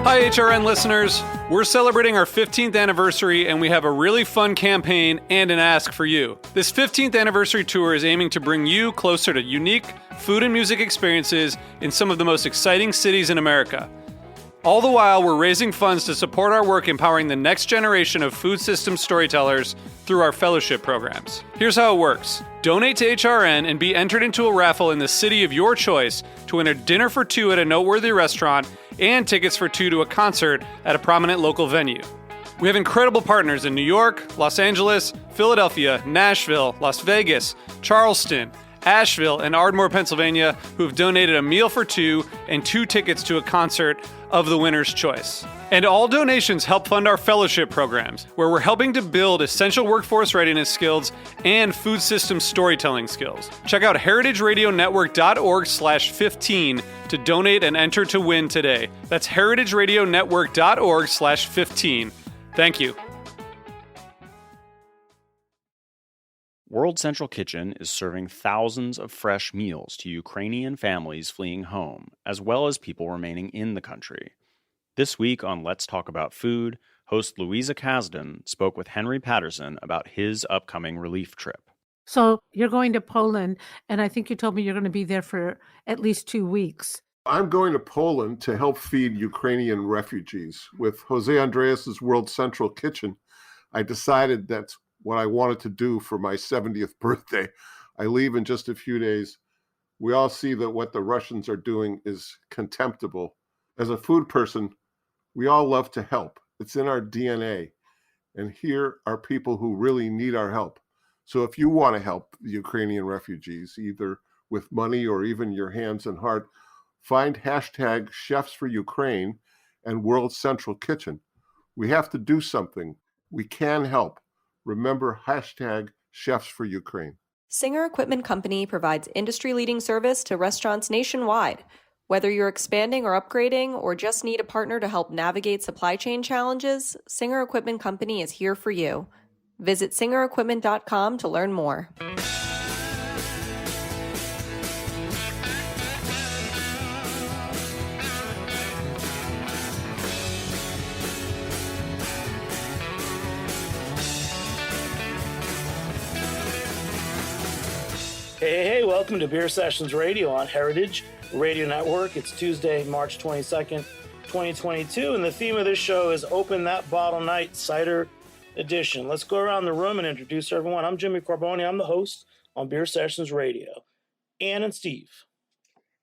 Hi, HRN listeners. We're celebrating our 15th anniversary, and we have a really fun campaign and an ask for you. This 15th anniversary tour is aiming to bring you closer to unique food and music experiences in some of the most exciting cities in America. All the while, we're raising funds to support our work empowering the next generation of food systems storytellers through our fellowship programs. Here's how it works. Donate to HRN and be entered into a raffle in the city of your choice to win a dinner for two at a noteworthy restaurant and tickets for two to a concert at a prominent local venue. We have incredible partners in New York, Los Angeles, Philadelphia, Nashville, Las Vegas, Charleston, Asheville, and Ardmore, Pennsylvania, who have donated a meal for two and two tickets to a concert of the winner's choice. And all donations help fund our fellowship programs, where we're helping to build essential workforce readiness skills and food system storytelling skills. Check out heritageradionetwork.org/15 to donate and enter to win today. That's heritageradionetwork.org/15. Thank you. World Central Kitchen is serving thousands of fresh meals to Ukrainian families fleeing home, as well as people remaining in the country. This week on Let's Talk About Food, host Louisa Kasdan spoke with Henry Patterson about his upcoming relief trip. So you're going to Poland, and I think you told me you're going to be there for at least 2 weeks. I'm going to Poland to help feed Ukrainian refugees. With Jose Andreas's World Central Kitchen, I decided that's what I wanted to do for my 70th birthday. I leave in just a few days. We all see that what the Russians are doing is contemptible. As a food person, we all love to help. It's in our DNA. And here are people who really need our help. So if you want to help the Ukrainian refugees, either with money or even your hands and heart, find hashtag Chefs for Ukraine and World Central Kitchen. We have to do something. We can help. Remember hashtag Chefs for Ukraine. Singer Equipment Company provides industry-leading service to restaurants nationwide. Whether you're expanding or upgrading or just need a partner to help navigate supply chain challenges, Singer Equipment Company is here for you. Visit singerequipment.com to learn more. Hey, welcome to Beer Sessions Radio on Heritage Radio Network. It's Tuesday, March 22nd, 2022, and the theme of this show is Open That Bottle Night Cider Edition. Let's go around the room and introduce everyone. I'm Jimmy Carboni. I'm the host on Beer Sessions Radio. Ann and Steve.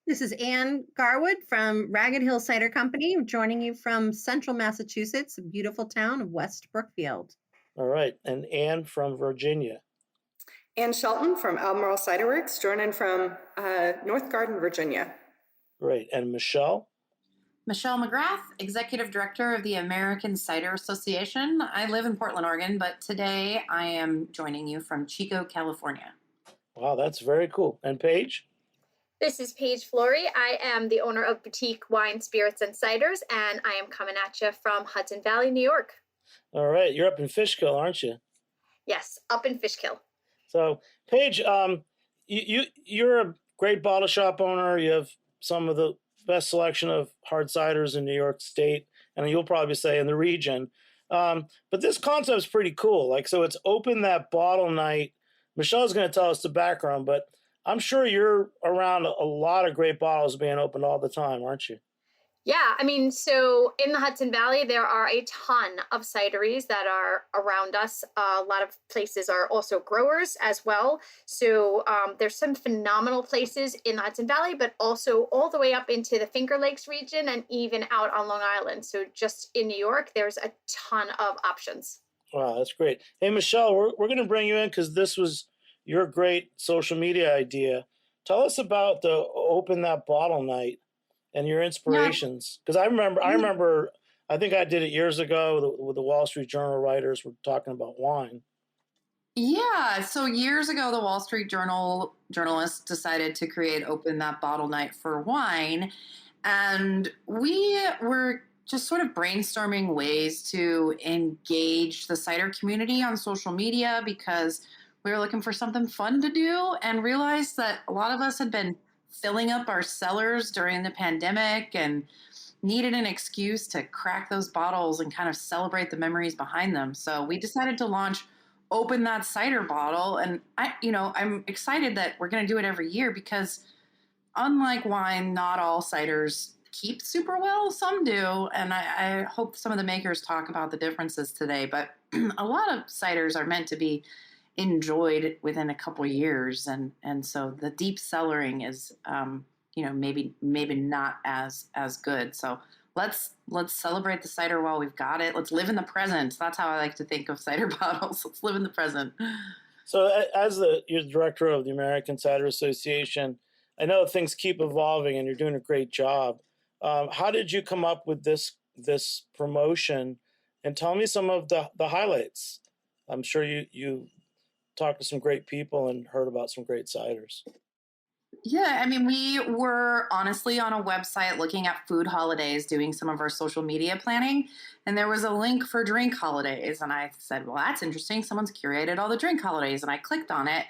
This is Ann Garwood from Ragged Hill Cider Company, joining you from central Massachusetts, a beautiful town of West Brookfield. All right, and Ann from Virginia. Ann Shelton from Albemarle Cider Works, joining from North Garden, Virginia. Great. And Michelle? Michelle McGrath, Executive Director of the American Cider Association. I live in Portland, Oregon, but today I am joining you from Chico, California. Wow, that's very cool. And Paige? This is Paige Flory. I am the owner of Boutique Wine, Spirits, and Ciders, and I am coming at you from Hudson Valley, New York. All right. You're up in Fishkill, aren't you? Yes, up in Fishkill. So, Paige, you're a great bottle shop owner. You have some of the best selection of hard ciders in New York State, and you'll probably say in the region. But this concept is pretty cool. So it's Open That Bottle Night. Michelle's going to tell us the background, but I'm sure you're around a lot of great bottles being opened all the time, aren't you? Yeah, so in the Hudson Valley, there are a ton of cideries that are around us. A lot of places are also growers as well. So there's some phenomenal places in the Hudson Valley, but also all the way up into the Finger Lakes region and even out on Long Island. So just in New York, there's a ton of options. Wow, that's great. Hey, Michelle, we're going to bring you in because this was your great social media idea. Tell us about the Open That Bottle Night and your inspirations. Because I remember, I think I did it years ago with the Wall Street Journal writers were talking about wine. Yeah, so years ago, the Wall Street Journal journalists decided to create Open That Bottle Night for wine. And we were just sort of brainstorming ways to engage the cider community on social media because we were looking for something fun to do and realized that a lot of us had been filling up our cellars during the pandemic and needed an excuse to crack those bottles and kind of celebrate the memories behind them. So we decided to launch Open That Cider Bottle. And I'm excited that we're going to do it every year because unlike wine, not all ciders keep super well. Some do. And I hope some of the makers talk about the differences today. But a lot of ciders are meant to be enjoyed within a couple years. And so the deep cellaring is, maybe not as good. So let's celebrate the cider while we've got it. Let's live in the present. That's how I like to think of cider bottles. Let's live in the present. So as you're the director of the American Cider Association, I know things keep evolving and you're doing a great job. How did you come up with this promotion? And tell me some of the highlights. I'm sure you talked to some great people and heard about some great ciders. Yeah, I mean, we were honestly on a website looking at food holidays, doing some of our social media planning, and there was a link for drink holidays. And I said, well, that's interesting. Someone's curated all the drink holidays. And I clicked on it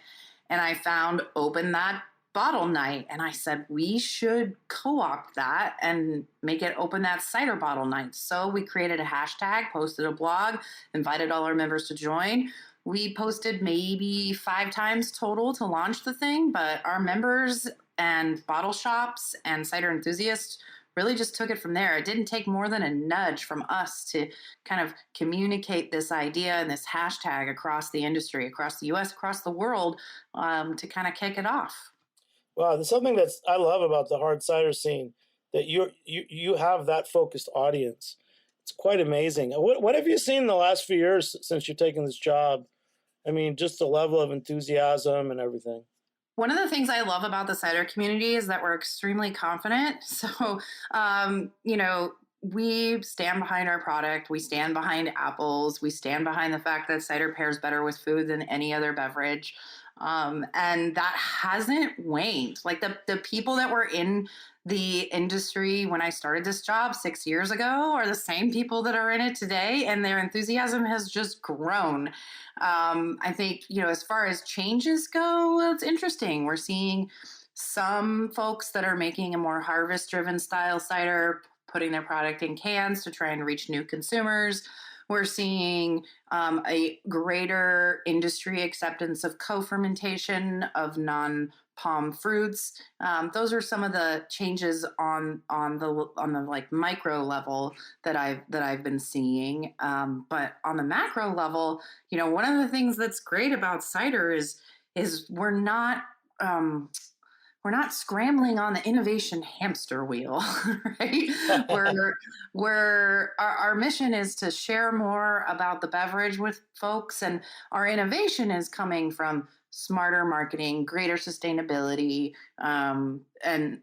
and I found Open That Bottle Night. And I said, we should co-opt that and make it Open That Cider Bottle Night. So we created a hashtag, posted a blog, invited all our members to join. We posted maybe 5 times total to launch the thing, but our members and bottle shops and cider enthusiasts really just took it from there. It didn't take more than a nudge from us to kind of communicate this idea and this hashtag across the industry, across the US, across the world, to kind of kick it off. Wow, there's something that I love about the hard cider scene, that you have that focused audience. It's quite amazing. What have you seen in the last few years since you've taken this job? I mean, just the level of enthusiasm and everything. One of the things I love about the cider community is that we're extremely confident. So, we stand behind our product. We stand behind apples. We stand behind the fact that cider pairs better with food than any other beverage. And that hasn't waned. Like the people that were in the industry when I started this job 6 years ago are the same people that are in it today, and their enthusiasm has just grown. I think, as far as changes go, it's interesting. We're seeing some folks that are making a more harvest-driven style cider, putting their product in cans to try and reach new consumers. We're seeing a greater industry acceptance of co-fermentation of non-palm fruits. Those are some of the changes on the like micro level that I've been seeing. But on the macro level, one of the things that's great about cider is we're not scrambling on the innovation hamster wheel, right? Our mission is to share more about the beverage with folks, and our innovation is coming from smarter marketing, greater sustainability, and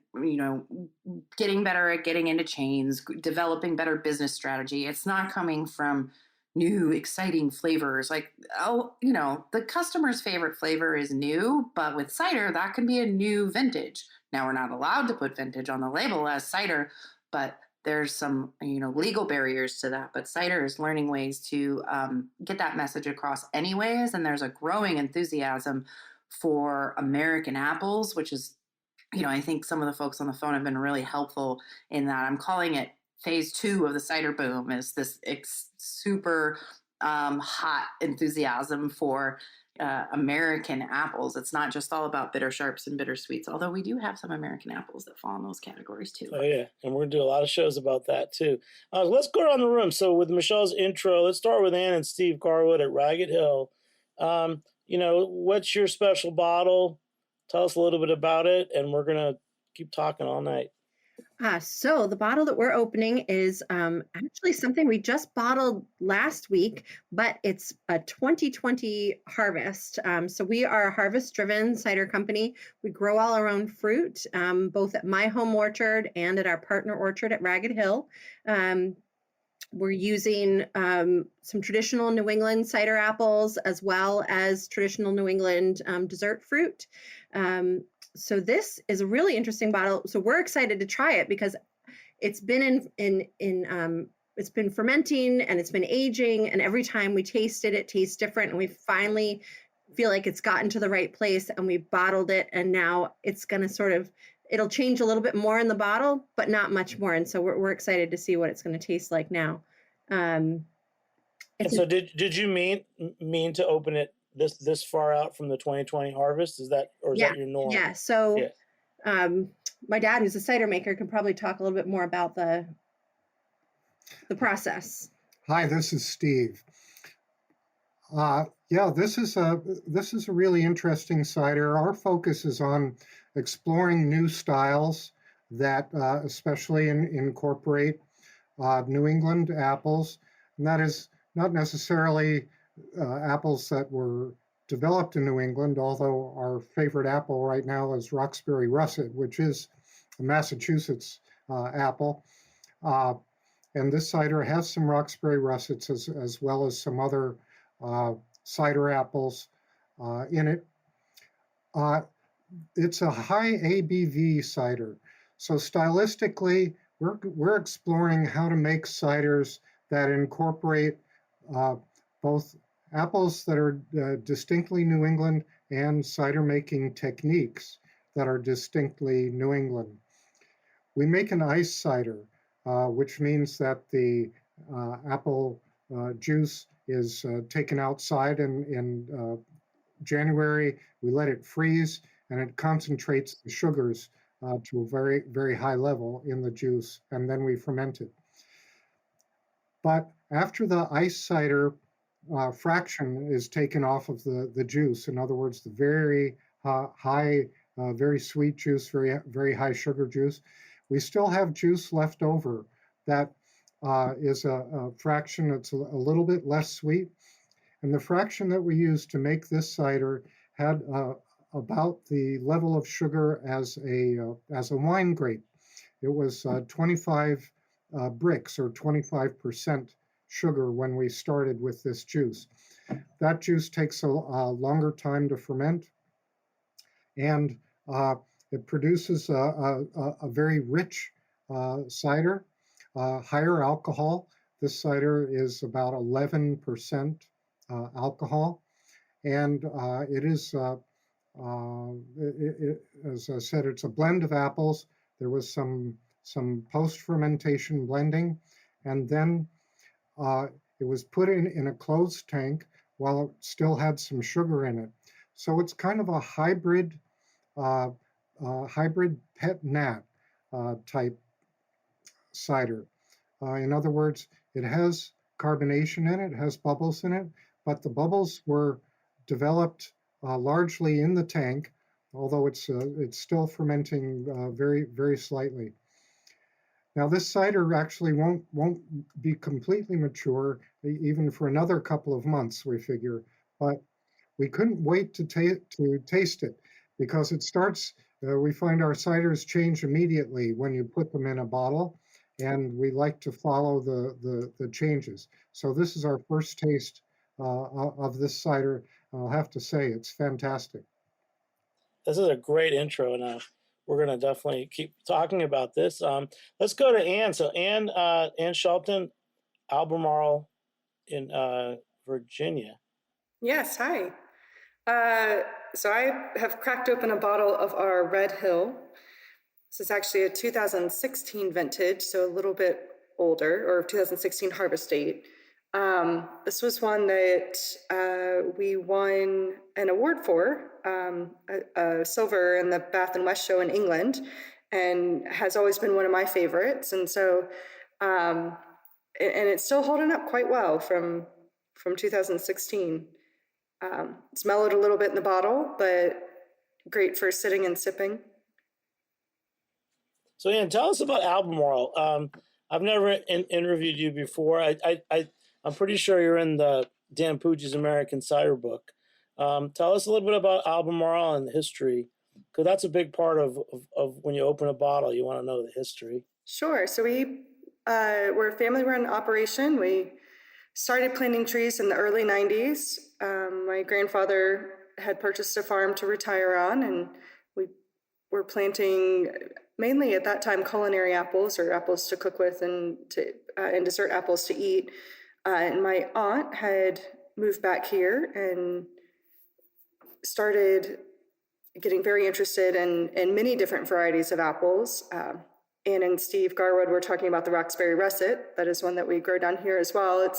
getting better at getting into chains, developing better business strategy. It's not coming from new exciting flavors. The customer's favorite flavor is new, but with cider, that can be a new vintage. Now, we're not allowed to put vintage on the label as cider, but there's some, legal barriers to that. But cider is learning ways to get that message across anyways. And there's a growing enthusiasm for American apples, which is, I think some of the folks on the phone have been really helpful in that. I'm calling it phase 2 of the cider boom, is this super hot enthusiasm for American apples. It's not just all about bitter sharps and bitter sweets, although we do have some American apples that fall in those categories too. Oh yeah, and we're gonna do a lot of shows about that too. Let's go around the room. So with Michelle's intro, let's start with Ann and Steve Garwood at Ragged Hill. What's your special bottle? Tell us a little bit about it, and we're gonna keep talking all night. So the bottle that we're opening is actually something we just bottled last week, but it's a 2020 harvest. So we are a harvest-driven cider company. We grow all our own fruit, both at my home orchard and at our partner orchard at Ragged Hill. We're using some traditional New England cider apples as well as traditional New England dessert fruit. So this is a really interesting bottle. So we're excited to try it because it's been it's been fermenting and it's been aging, and every time we taste it, it tastes different. And we finally feel like it's gotten to the right place, and we bottled it, and now it's going to sort of it'll change a little bit more in the bottle, but not much more. And so we're excited to see what it's going to taste like now. And so did you mean to open it this far out from the 2020 harvest? Is that your norm? Yeah. So my dad, who's a cider maker, can probably talk a little bit more about the process. Hi, this is Steve. This is a really interesting cider. Our focus is on exploring new styles that especially incorporate New England apples, and that is not necessarily apples that were developed in New England, although our favorite apple right now is Roxbury Russet, which is a Massachusetts apple. And this cider has some Roxbury Russets as well as some other cider apples in it. It's a high ABV cider. So stylistically, we're exploring how to make ciders that incorporate both apples that are distinctly New England and cider making techniques that are distinctly New England. We make an ice cider, which means that the apple juice is taken outside in January. We let it freeze, and it concentrates the sugars to a very, very high level in the juice, and then we ferment it. But after the ice cider fraction is taken off of the juice, in other words, the very high, very sweet juice, very, very high sugar juice, we still have juice left over that is a fraction that's a little bit less sweet. And the fraction that we used to make this cider had about the level of sugar as a wine grape. It was 25 bricks or 25% sugar when we started with this juice. That juice takes a longer time to ferment, and it produces a very rich cider, higher alcohol. This cider is about 11% alcohol, and it is, as I said, it's a blend of apples. There was some post-fermentation blending, and then it was put in a closed tank while it still had some sugar in it. So it's kind of a hybrid pet nat type cider. In other words, it has carbonation in it, has bubbles in it, but the bubbles were developed largely in the tank, although it's still fermenting very, very slightly. Now, this cider actually won't be completely mature even for another couple of months, we figure, but we couldn't wait to taste it because it starts, we find our ciders change immediately when you put them in a bottle, and we like to follow the changes. So this is our first taste of this cider, and I'll have to say it's fantastic. This is a great intro, and we're going to definitely keep talking about this. Let's go to Ann. So Ann Shelton, Albemarle in Virginia. Yes, hi. So I have cracked open a bottle of our Red Hill. This is actually a 2016 vintage, so a little bit older, or 2016 harvest date. This was one that we won an award for, a silver in the Bath and West show in England, and has always been one of my favorites. And so, and it's still holding up quite well from 2016. It's mellowed a little bit in the bottle, but great for sitting and sipping. So, Ann, tell us about Albemarle. I've never interviewed you before. I'm pretty sure you're in the Dan Pucci's American Cider book. Tell us a little bit about Albemarle and the history, because that's a big part of when you open a bottle. You want to know the history. Sure. So we're a family-run operation. We started planting trees in the early 90s. My grandfather had purchased a farm to retire on, and we were planting mainly at that time culinary apples, or apples to cook with and dessert apples to eat. And my aunt had moved back here and started getting very interested in many different varieties of apples. Anne and Steve Garwood were talking about the Roxbury Russet. That is one that we grow down here as well.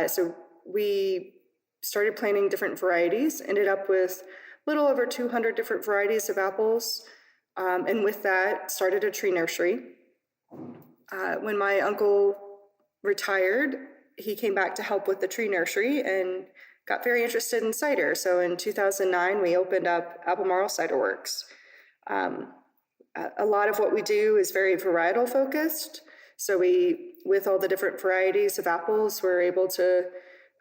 So we started planting different varieties, ended up with a little over 200 different varieties of apples. And with that, started a tree nursery. When my uncle retired, he came back to help with the tree nursery and got very interested in cider. So in 2009, we opened up Albemarle Cider Works. A lot of what we do is very varietal focused. So with all the different varieties of apples, we're able to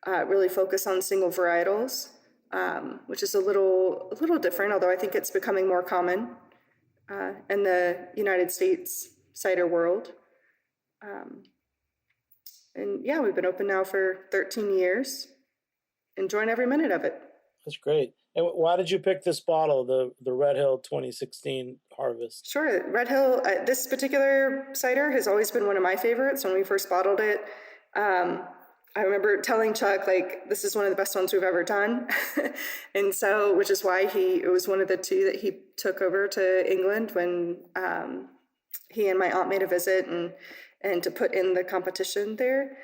really focus on single varietals, which is a little different, although I think it's becoming more common in the United States cider world. And yeah, we've been open now for 13 years, enjoying every minute of it. That's great. And why did you pick this bottle, the Red Hill 2016 Harvest? Sure, Red Hill, this particular cider has always been one of my favorites. When we first bottled it, I remember telling Chuck, like, this is one of the best ones we've ever done. And so, which is why it was one of the two that he took over to England when he and my aunt made a visit and to put in the competition there.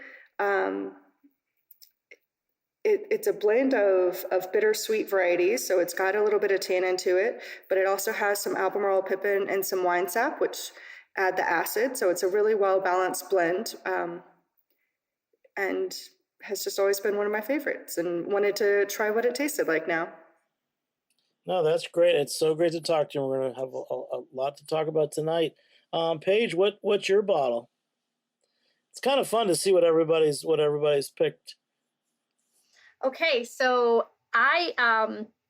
It's a blend of bittersweet varieties, so it's got a little bit of tannin to it, but it also has some Albemarle pippin and some wine sap, which add the acid. So it's a really well-balanced blend, and has just always been one of my favorites, and wanted to try what it tasted like now. No, that's great. It's so great to talk to you. We're going to have a lot to talk about tonight. Paige, what's your bottle? It's kind of fun to see what everybody's picked. Okay, so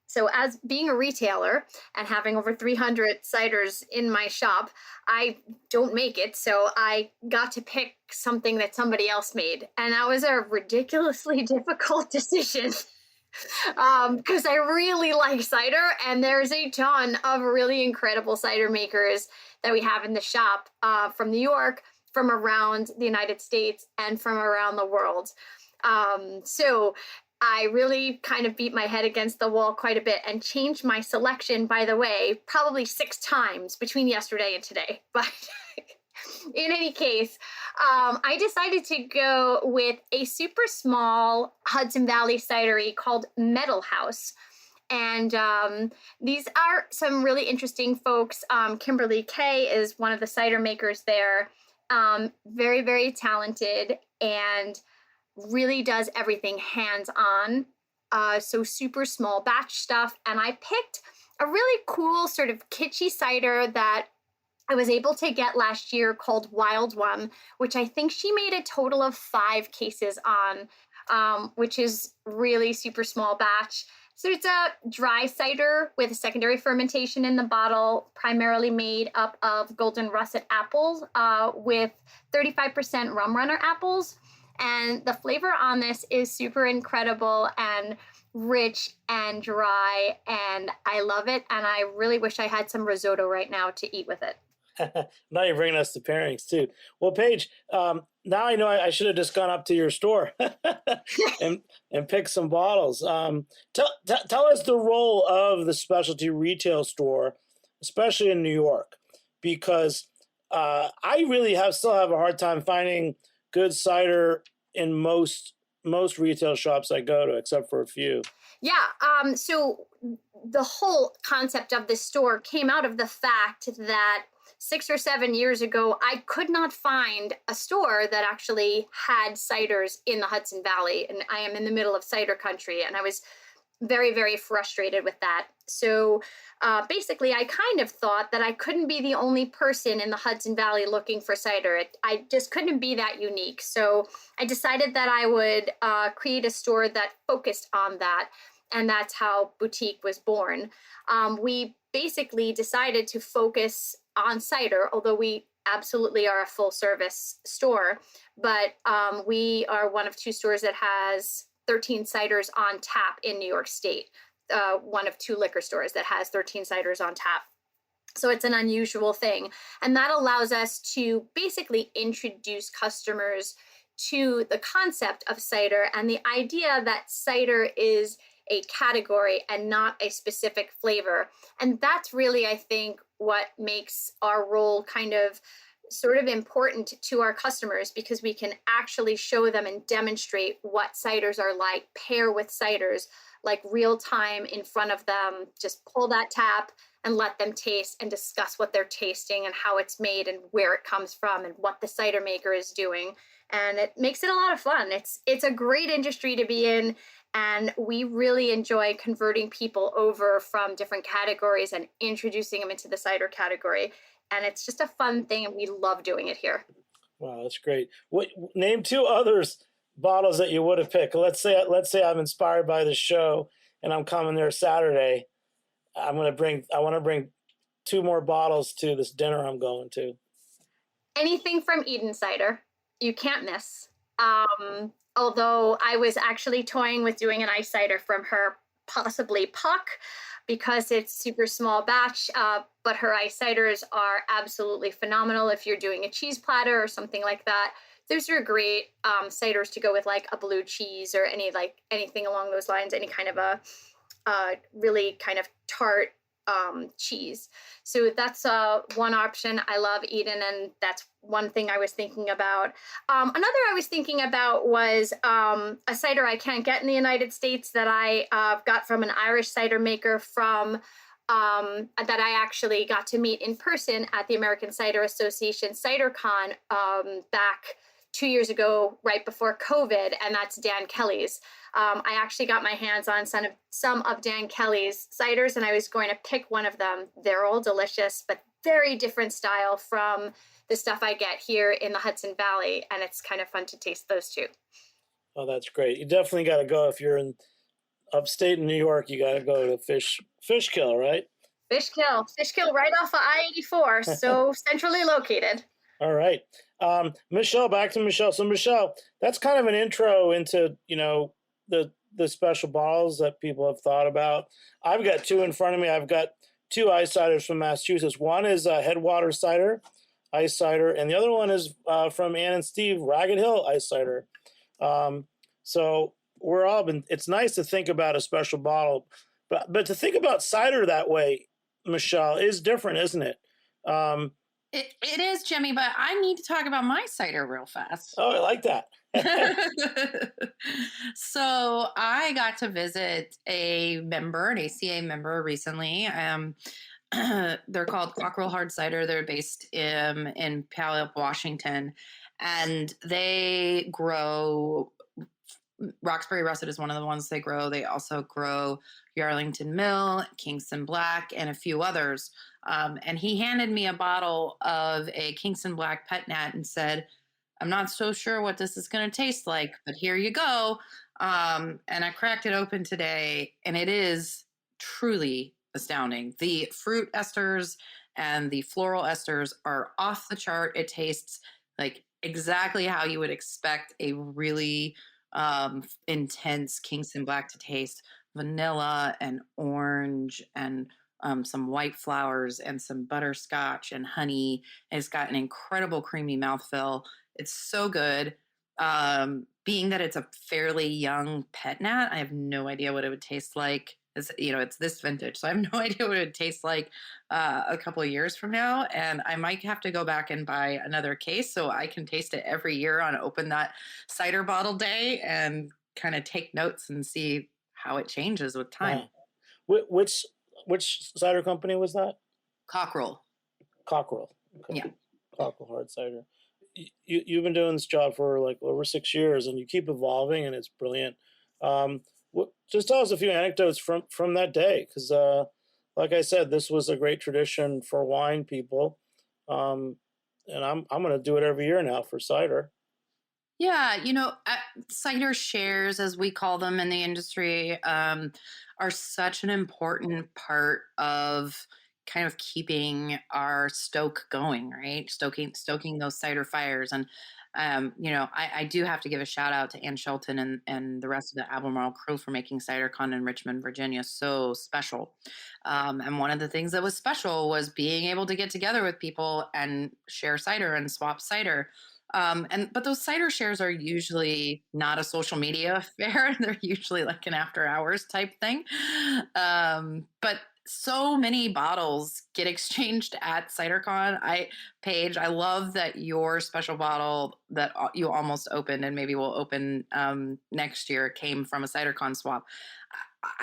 so as being a retailer and having over 300 ciders in my shop, I don't make it, so I got to pick something that somebody else made, and that was a ridiculously difficult decision. Because I really like cider, and there's a ton of really incredible cider makers that we have in the shop from New York, from around the United States, and from around the world. So I really kind of beat my head against the wall quite a bit and changed my selection, by the way, probably 6 times between yesterday and today. But in any case, I decided to go with a super small Hudson Valley cidery called Metal House. And these are some really interesting folks. Kimberly Kay is one of the cider makers there. Very, very talented and really does everything hands-on. So super small batch stuff. And I picked a really cool sort of kitschy cider that I was able to get last year called Wild One, which I think she made a total of 5 cases on, which is really super small batch. So it's a dry cider with a secondary fermentation in the bottle, primarily made up of golden russet apples with 35% rum runner apples. And the flavor on this is super incredible and rich and dry, and I love it. And I really wish I had some risotto right now to eat with it. Now you're bringing us the pairings too. Well, Paige, now I know I should have just gone up to your store and picked some bottles. Tell us the role of the specialty retail store, especially in New York, because I really still have a hard time finding good cider in most retail shops I go to, except for a few. Yeah. So the whole concept of this store came out of the fact that 6 or 7 years ago, I could not find a store that actually had ciders in the Hudson Valley. And I am in the middle of cider country, and I was very, very frustrated with that. So basically, I kind of thought that I couldn't be the only person in the Hudson Valley looking for cider. I just couldn't be that unique. So I decided that I would create a store that focused on that. And that's how Boutique was born. We basically decided to focus on cider, although we absolutely are a full service store. But we are one of 2 stores that has 13 ciders on tap in New York State. One of 2 liquor stores that has 13 ciders on tap. So it's an unusual thing. And that allows us to basically introduce customers to the concept of cider and the idea that cider is a category and not a specific flavor. And that's really, I think, what makes our role kind of sort of important to our customers, because we can actually show them and demonstrate what ciders are like, pair with ciders, like real time in front of them, just pull that tap and let them taste and discuss what they're tasting and how it's made and where it comes from and what the cider maker is doing. And it makes it a lot of fun. It's a great industry to be in. And we really enjoy converting people over from different categories and introducing them into the cider category. And it's just a fun thing, and we love doing it here. Wow, that's great. What, name two others bottles that you would have picked. Let's say I'm inspired by the show and I'm coming there Saturday. I want to bring two more bottles to this dinner I'm going to. Anything from Eden Cider, you can't miss. Although I was actually toying with doing an ice cider from her, possibly Puck, because it's super small batch, but her ice ciders are absolutely phenomenal if you're doing a cheese platter or something like that. Those are great ciders to go with like a blue cheese or anything along those lines, any kind of a really kind of tart cheese. So that's one option. I love Eden, and that's one thing I was thinking about. Another I was thinking about was a cider I can't get in the United States that I got from an Irish cider maker from that I actually got to meet in person at the American Cider Association CiderCon back 2 years ago, right before COVID, and that's Dan Kelly's. I actually got my hands on some of Dan Kelly's ciders, and I was going to pick one of them. They're all delicious, but very different style from the stuff I get here in the Hudson Valley, and it's kind of fun to taste those too. Oh, that's great. You definitely got to go if you're in upstate in New York. You got to go to Fishkill, right? Fishkill, right off of I-84, so centrally located. All right. Michelle, back to Michelle. So Michelle, that's kind of an intro into, the special bottles that people have thought about. I've got two in front of me. I've got two ice ciders from Massachusetts. One is Headwater Cider, ice cider, and the other one is from Ann and Steve, Ragged Hill ice cider. So it's nice to think about a special bottle, but to think about cider that way, Michelle, is different, isn't it? It is, Jimmy, but I need to talk about my cider real fast. Oh, I like that. So I got to visit an ACA member recently. They're called Cockrell Hard Cider. They're based in Puyallup, Washington, and they grow. Roxbury Russet is one of the ones they grow. They also grow Yarlington Mill, Kingston Black, and a few others. And he handed me a bottle of a Kingston Black Pet Nat and said, "I'm not so sure what this is going to taste like, but here you go." And I cracked it open today, and it is truly astounding. The fruit esters and the floral esters are off the chart. It tastes like exactly how you would expect a really intense Kingston Black to taste: vanilla and orange and some white flowers and some butterscotch and honey. And it's got an incredible creamy mouthfeel. It's so good. Being that it's a fairly young pet nat, I have no idea what it would taste like. It's this vintage, so I have no idea what it would taste like a couple of years from now. And I might have to go back and buy another case so I can taste it every year on Open That Cider Bottle Day and kind of take notes and see how it changes with time. Which cider company was that? Cockrell. Okay. Yeah. Cockrell Hard Cider. You've been doing this job for like over 6 years, and you keep evolving, and it's brilliant. Just tell us a few anecdotes from that day, because like I said, this was a great tradition for wine people, and I'm going to do it every year now for cider. Yeah, cider shares, as we call them in the industry, are such an important part of kind of keeping our stoke going, right? Stoking those cider fires. And I do have to give a shout out to Ann Shelton and the rest of the Albemarle crew for making CiderCon in Richmond, Virginia so special. And one of the things that was special was being able to get together with people and share cider and swap cider. But those cider shares are usually not a social media affair. They're usually like an after hours type thing. But so many bottles get exchanged at CiderCon. Paige, I love that your special bottle that you almost opened and maybe will open next year came from a CiderCon swap.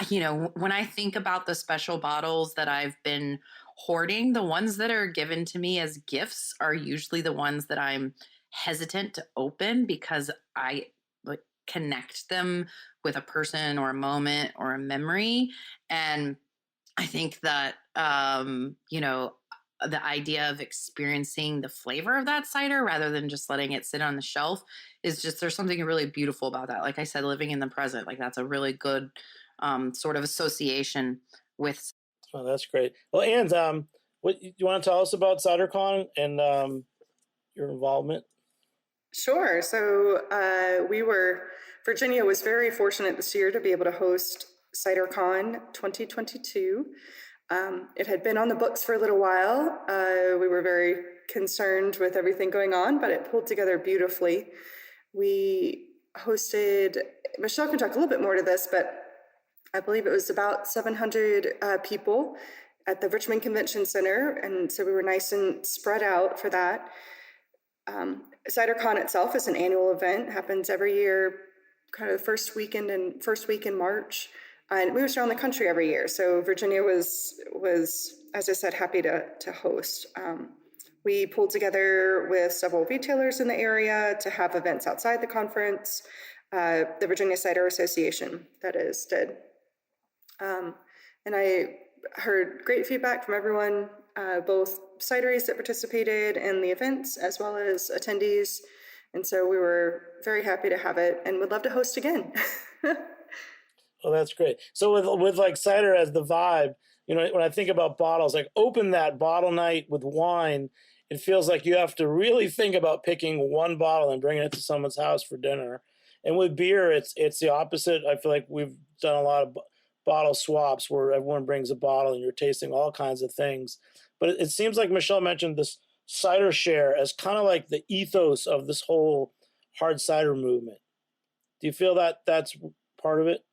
When I think about the special bottles that I've been hoarding, the ones that are given to me as gifts are usually the ones that I'm hesitant to open because I like connect them with a person or a moment or a memory. And I think that, the idea of experiencing the flavor of that cider rather than just letting it sit on the shelf is just, there's something really beautiful about that. Like I said, living in the present, like that's a really good sort of association with. Oh, that's great. Well, and what you want to tell us about CiderCon and your involvement? Sure. So Virginia was very fortunate this year to be able to host CiderCon 2022. It had been on the books for a little while. We were very concerned with everything going on, but it pulled together beautifully. We hosted, Michelle can talk a little bit more to this, but I believe it was about 700 people at the Richmond Convention Center. And so we were nice and spread out for that. CiderCon itself is an annual event, happens every year, kind of the first week in March. And it moves around the country every year. So Virginia was, as I said, happy to host. We pulled together with several retailers in the area to have events outside the conference. The Virginia Cider Association, that is, did. And I heard great feedback from everyone, both cideries that participated in the events as well as attendees. And so we were very happy to have it and would love to host again. Oh, that's great. So with like cider as the vibe, when I think about bottles, like Open That Bottle night with wine, it feels like you have to really think about picking one bottle and bringing it to someone's house for dinner. And with beer, it's the opposite. I feel like we've done a lot of bottle swaps where everyone brings a bottle and you're tasting all kinds of things. But it seems like Michelle mentioned this cider share as kind of like the ethos of this whole hard cider movement. Do you feel that that's part of it?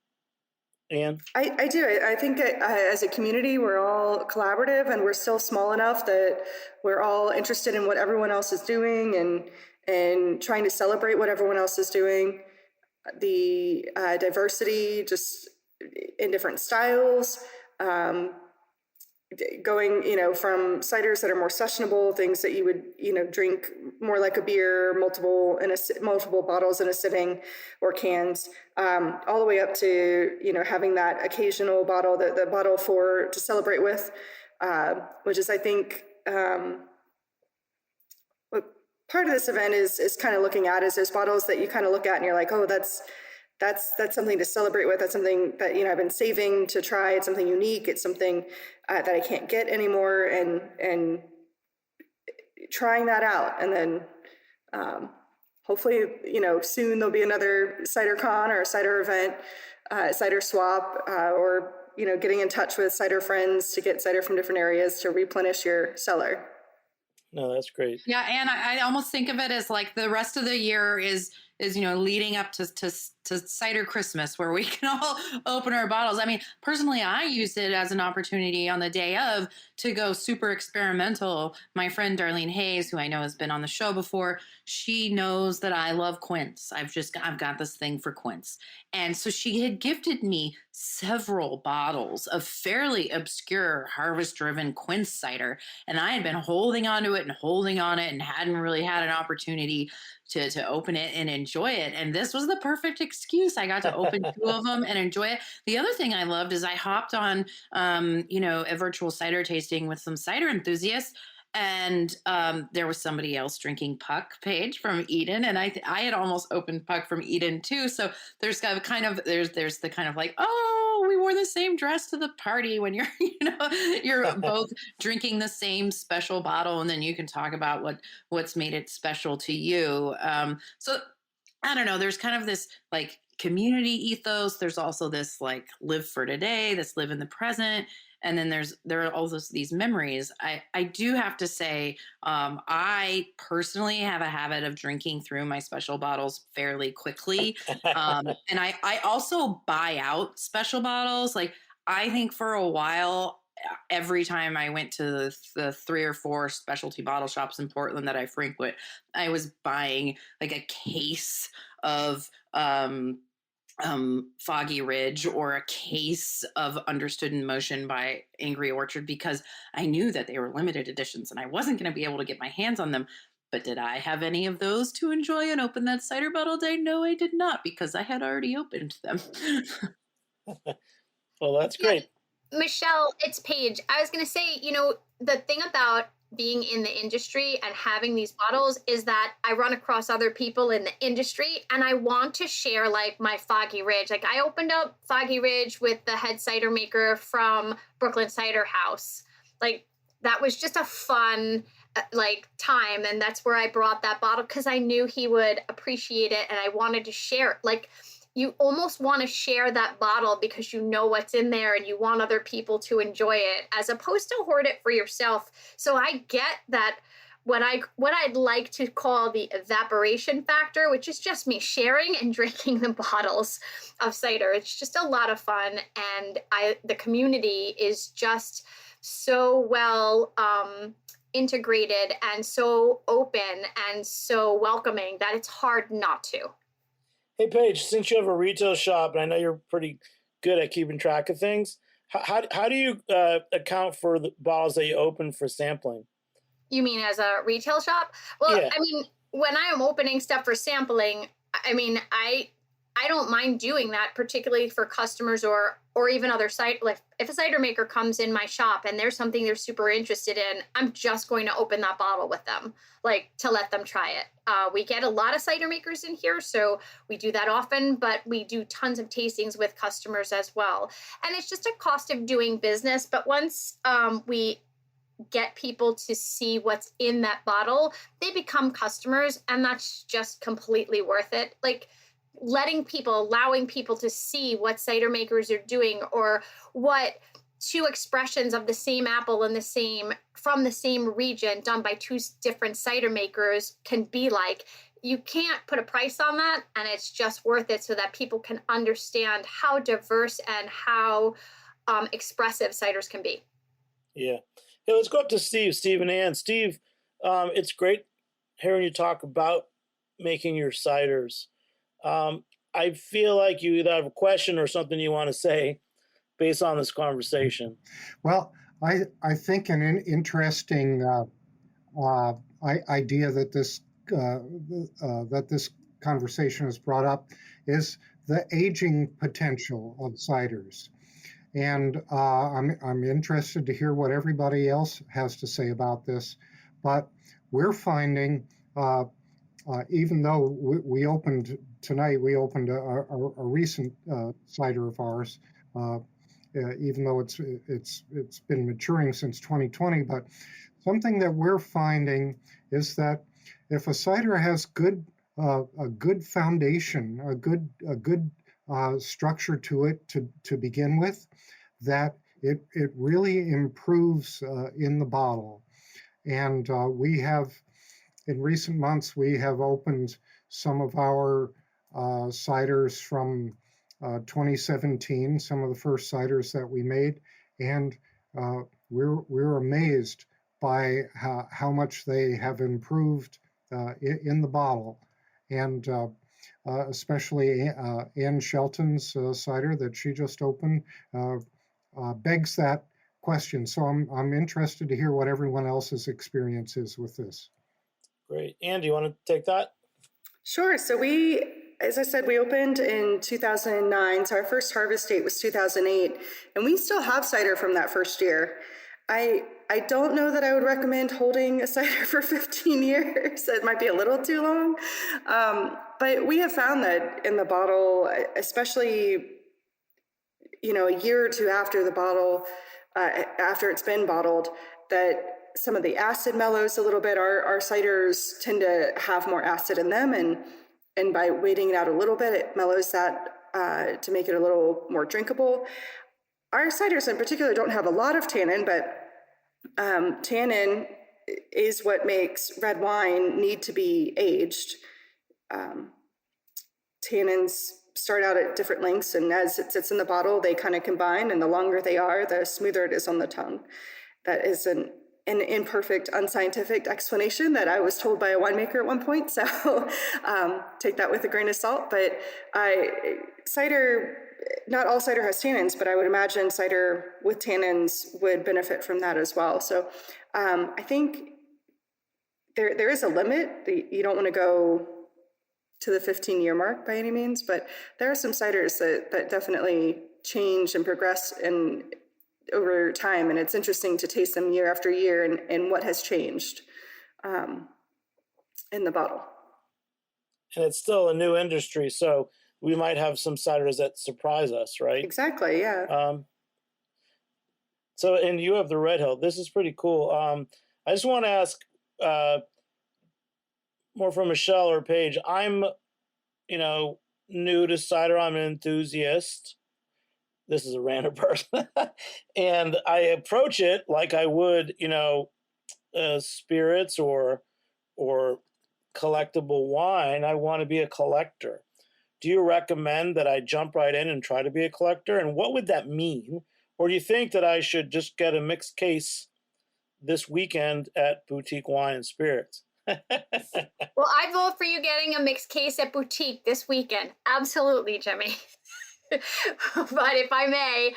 Anne? I do. I think as a community, we're all collaborative and we're still small enough that we're all interested in what everyone else is doing and trying to celebrate what everyone else is doing. The diversity just in different styles, going, from ciders that are more sessionable, things that you would, drink more like a beer, multiple bottles in a sitting or cans, all the way up to, having that occasional bottle, the bottle to celebrate with, which is, I think, what part of this event is kind of looking at is those bottles that you kind of look at and you're like, oh, that's something to celebrate with. That's something that, I've been saving to try. It's something unique. It's something that I can't get anymore. And trying that out. And then hopefully, soon there'll be another CiderCon or a cider event, cider swap, or, getting in touch with cider friends to get cider from different areas to replenish your cellar. No, that's great. Yeah, and I almost think of it as like the rest of the year is leading up to cider Christmas, where we can all open our bottles. I mean, personally, I used it as an opportunity on the day of to go super experimental. My friend Darlene Hayes, who I know has been on the show before, she knows that I love quince. I've got this thing for quince. And so she had gifted me several bottles of fairly obscure harvest-driven quince cider. And I had been holding on to it and hadn't really had an opportunity to open it and enjoy it. And this was the perfect excuse. I got to open two of them and enjoy it. The other thing I loved is I hopped on, a virtual cider tasting with some cider enthusiasts. And there was somebody else drinking Puck, Paige from Eden, and I had almost opened Puck from Eden too. So there's the kind of like, oh, we wore the same dress to the party when you're you're both drinking the same special bottle, and then you can talk about what's made it special to you. So I don't know. There's kind of this like community ethos. There's also this like live for today, this live in the present. And then there are all these memories. I do have to say, I personally have a habit of drinking through my special bottles fairly quickly. And I also buy out special bottles. Like, I think for a while, every time I went to the 3 or 4 specialty bottle shops in Portland that I frequent, I was buying like a case of Foggy Ridge or a case of Understood in Motion by Angry Orchard, because I knew that they were limited editions and I wasn't going to be able to get my hands on them. But did I have any of those to enjoy and Open That Cider Bottle day? No, I did not, because I had already opened them. Well, that's great. Michelle, it's Paige. I was going to say, the thing about being in the industry and having these bottles is that I run across other people in the industry and I want to share like my Foggy Ridge. Like, I opened up Foggy Ridge with the head cider maker from Brooklyn Cider House. Like, that was just a fun time. And that's where I brought that bottle because I knew he would appreciate it and I wanted to share it. Like, you almost want to share that bottle because you know what's in there and you want other people to enjoy it, as opposed to hoard it for yourself. So I get that what I'd like to call the evaporation factor, which is just me sharing and drinking the bottles of cider. It's just a lot of fun, and the community is just so well integrated and so open and so welcoming that it's hard not to. Hey, Paige, since you have a retail shop, and I know you're pretty good at keeping track of things, how do you account for the bottles that you open for sampling? You mean as a retail shop? Well, Yeah. I mean, when I am opening stuff for sampling, I mean, I don't mind doing that, particularly for customers or even other cider. Like, if a cider maker comes in my shop and there's something they're super interested in, I'm just going to open that bottle with them, like, to let them try it. We get a lot of cider makers in here, so we do that often, but we do tons of tastings with customers as well. And it's just a cost of doing business. But once we get people to see what's in that bottle, they become customers, and that's just completely worth it. Like, allowing people to see what cider makers are doing, or what 2 expressions of the same apple from the same region done by 2 different cider makers can be like. You can't put a price on that, and it's just worth it so that people can understand how diverse and how expressive ciders can be. Yeah. Hey, let's go up to Steve and Ann. Steve, it's great hearing you talk about making your ciders. I feel like you either have a question or something you want to say based on this conversation. Well, I think an interesting idea that this conversation has brought up is the aging potential of ciders. And I'm interested to hear what everybody else has to say about this. But we're finding, even though we opened tonight, we opened a recent cider of ours, even though it's been maturing since 2020. But something that we're finding is that if a cider has a good foundation, a good structure to it to begin with, that it really improves in the bottle. And we have, in recent months, we have opened some of our ciders from 2017, some of the first ciders that we made, and we're amazed by how much they have improved in the bottle. And especially Ann Shelton's cider that she just opened begs that question. So I'm interested to hear what everyone else's experience is with this. Great. Ann, do you want to take that? Sure. So as I said, we opened in 2009. So our first harvest date was 2008, and we still have cider from that first year. I don't know that I would recommend holding a cider for 15 years. It might be a little too long. But we have found that in the bottle, especially, a year or two after the bottle, after it's been bottled, that some of the acid mellows a little bit. Our ciders tend to have more acid in them, and by waiting it out a little bit, it mellows that to make it a little more drinkable. our ciders in particular don't have a lot of tannin, but tannin is what makes red wine need to be aged. Tannins start out at different lengths, and as it sits in the bottle, they kind of combine, and the longer they are, the smoother it is on the tongue. That is an imperfect, unscientific explanation that I was told by a winemaker at one point, so take that with a grain of salt. But cider, not all cider has tannins, but I would imagine cider with tannins would benefit from that as well. So I think there is a limit. You don't want to go to the 15-year mark by any means, but there are some ciders that definitely change and progress over time, and it's interesting to taste them year after year and what has changed in the bottle. And it's still a new industry, so we might have some ciders that surprise us, right? Exactly, yeah. So, and you have the Red Hill. This is pretty cool. I just want to ask more from Michelle or Paige. I'm, new to cider. I'm an enthusiast. This is a random person. And I approach it like I would, spirits or collectible wine. I want to be a collector. Do you recommend that I jump right in and try to be a collector? And what would that mean? Or do you think that I should just get a mixed case this weekend at Boutique Wine and Spirits? Well, I vote for you getting a mixed case at Boutique this weekend. Absolutely, Jimmy. But if I may,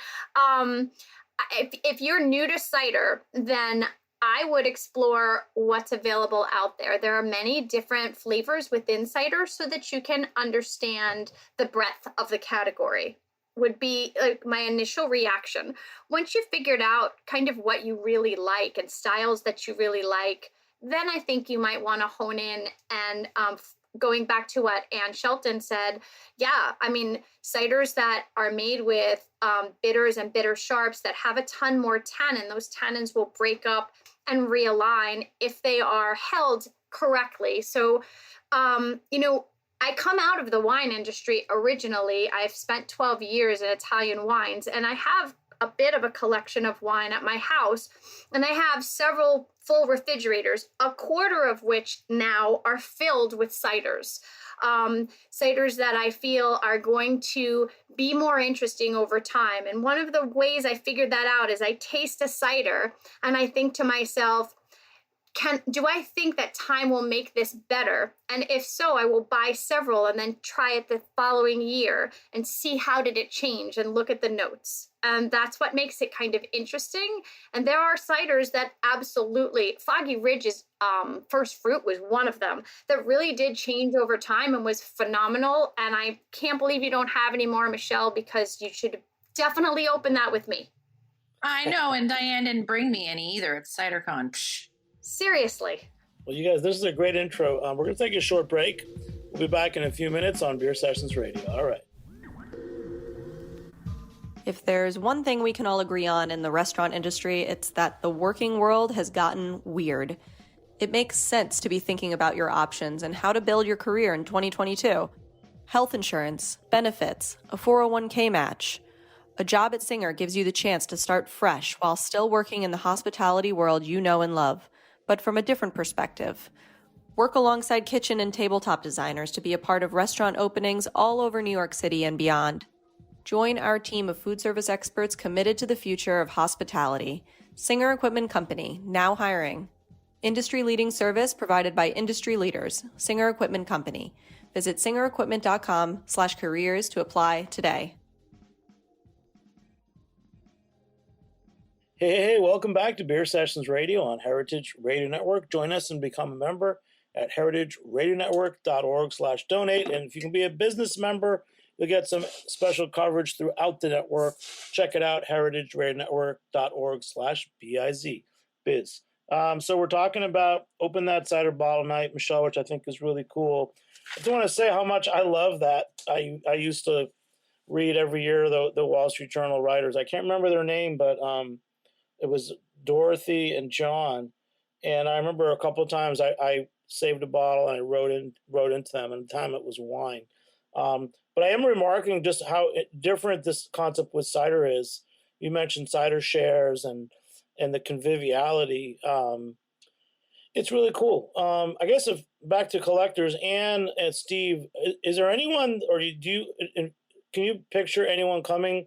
if you're new to cider, then I would explore what's available out there. There are many different flavors within cider so that you can understand the breadth of the category, would be like my initial reaction. Once you've figured out kind of what you really like and styles that you really like, then I think you might want to hone in and going back to what Ann Shelton said, yeah, I mean, ciders that are made with bitters and bitter sharps that have a ton more tannin, those tannins will break up and realign if they are held correctly. So, I come out of the wine industry originally. I've spent 12 years in Italian wines, and I have a bit of a collection of wine at my house, and I have several full refrigerators, a quarter of which now are filled with ciders. Ciders that I feel are going to be more interesting over time. And one of the ways I figured that out is I taste a cider and I think to myself, do I think that time will make this better? And if so, I will buy several and then try it the following year and see how did it change and look at the notes. And that's what makes it kind of interesting. And there are ciders that absolutely, Foggy Ridge's first fruit was one of them that really did change over time and was phenomenal. And I can't believe you don't have any more, Michelle, because you should definitely open that with me. I know, and Diane didn't bring me any either at CiderCon. Psh. Seriously. Well, you guys, this is a great intro. We're going to take a short break. We'll be back in a few minutes on Beer Sessions Radio. All right. If there's one thing we can all agree on in the restaurant industry, it's that the working world has gotten weird. It makes sense to be thinking about your options and how to build your career in 2022. Health insurance, benefits, a 401k match. A job at Singer gives you the chance to start fresh while still working in the hospitality world you know and love, but from a different perspective. Work alongside kitchen and tabletop designers to be a part of restaurant openings all over New York City and beyond. Join our team of food service experts committed to the future of hospitality. Singer Equipment Company, now hiring. Industry-leading service provided by industry leaders. Singer Equipment Company. Visit singerequipment.com/careers to apply today. Hey, welcome back to Beer Sessions Radio on Heritage Radio Network. Join us and become a member at heritageradionetwork.org/donate. And if you can be a business member, you'll get some special coverage throughout the network. Check it out, heritageradionetwork.org/biz. So we're talking about Open That Cider Bottle Night, Michelle, which I think is really cool. I just want to say how much I love that. I used to read every year the Wall Street Journal writers. I can't remember their name, but it was Dorothy and John. And I remember a couple of times I saved a bottle and I wrote into them, and at the time it was wine. But I am remarking just how different this concept with cider is. you mentioned cider shares and the conviviality. It's really cool. I guess if back to collectors, Anne and Steve, is there anyone, or can you picture anyone coming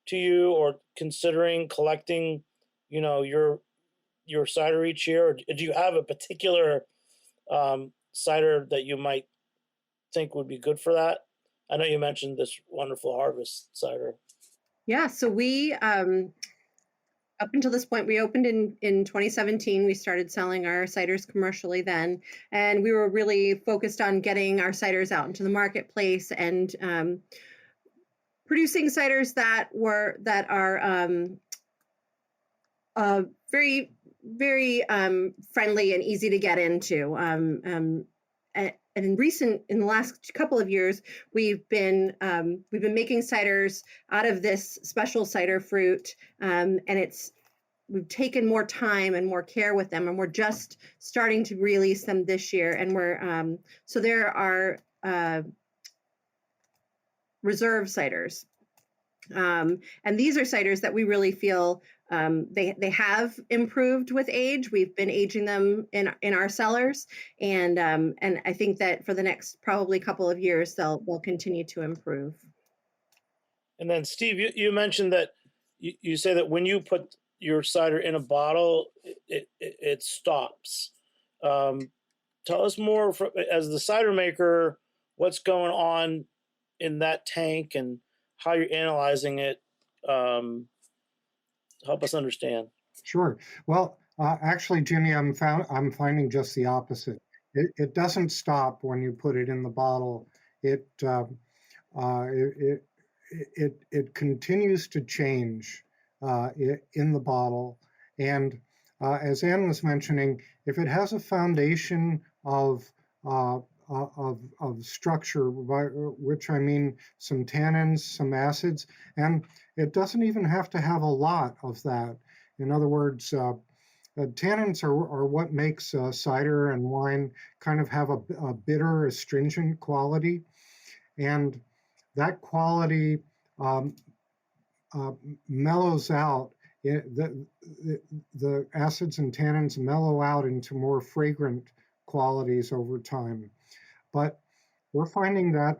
to you or considering collecting, your cider each year? Or do you have a particular cider that you might think would be good for that? I know you mentioned this wonderful harvest cider. Yeah, so we up until this point, we opened in 2017. We started selling our ciders commercially then, and we were really focused on getting our ciders out into the marketplace and producing ciders that are very, very friendly and easy to get into. And in the last couple of years, we've been making ciders out of this special cider fruit, and we've taken more time and more care with them, and we're just starting to release them this year. And so there are reserve ciders. And these are ciders that we really feel they have improved with age. We've been aging them in our cellars, and I think that for the next probably couple of years they'll continue to improve. And then Steve, you mentioned that you say that when you put your cider in a bottle, it stops. Tell us more as the cider maker, what's going on in that tank and how you're analyzing it. Help us understand. Sure. Well, actually, Jimmy, I'm finding just the opposite. It doesn't stop when you put it in the bottle. It continues to change in the bottle. And as Anne was mentioning, if it has a foundation of structure, by which I mean some tannins, some acids, and it doesn't even have to have a lot of that. In other words, tannins are what makes cider and wine kind of have a bitter, astringent quality, and that quality mellows out. The acids and tannins mellow out into more fragrant qualities over time. But we're finding that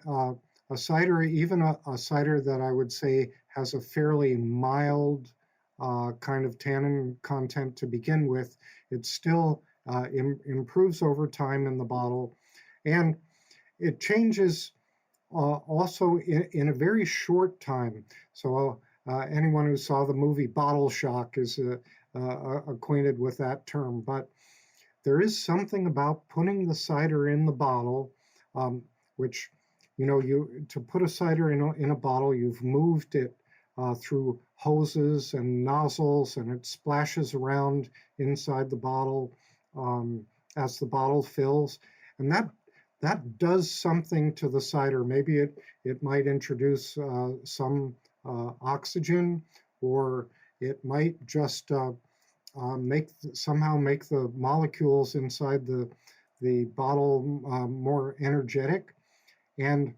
a cider, even a cider that I would say has a fairly mild kind of tannin content to begin with, it still improves over time in the bottle. And it changes also in a very short time. So anyone who saw the movie Bottle Shock is acquainted with that term. But there is something about putting the cider in the bottle, which, to put a cider in a bottle, you've moved it through hoses and nozzles, and it splashes around inside the bottle as the bottle fills. And that does something to the cider. Maybe it might introduce some oxygen, or it might just somehow make the molecules inside the bottle more energetic, and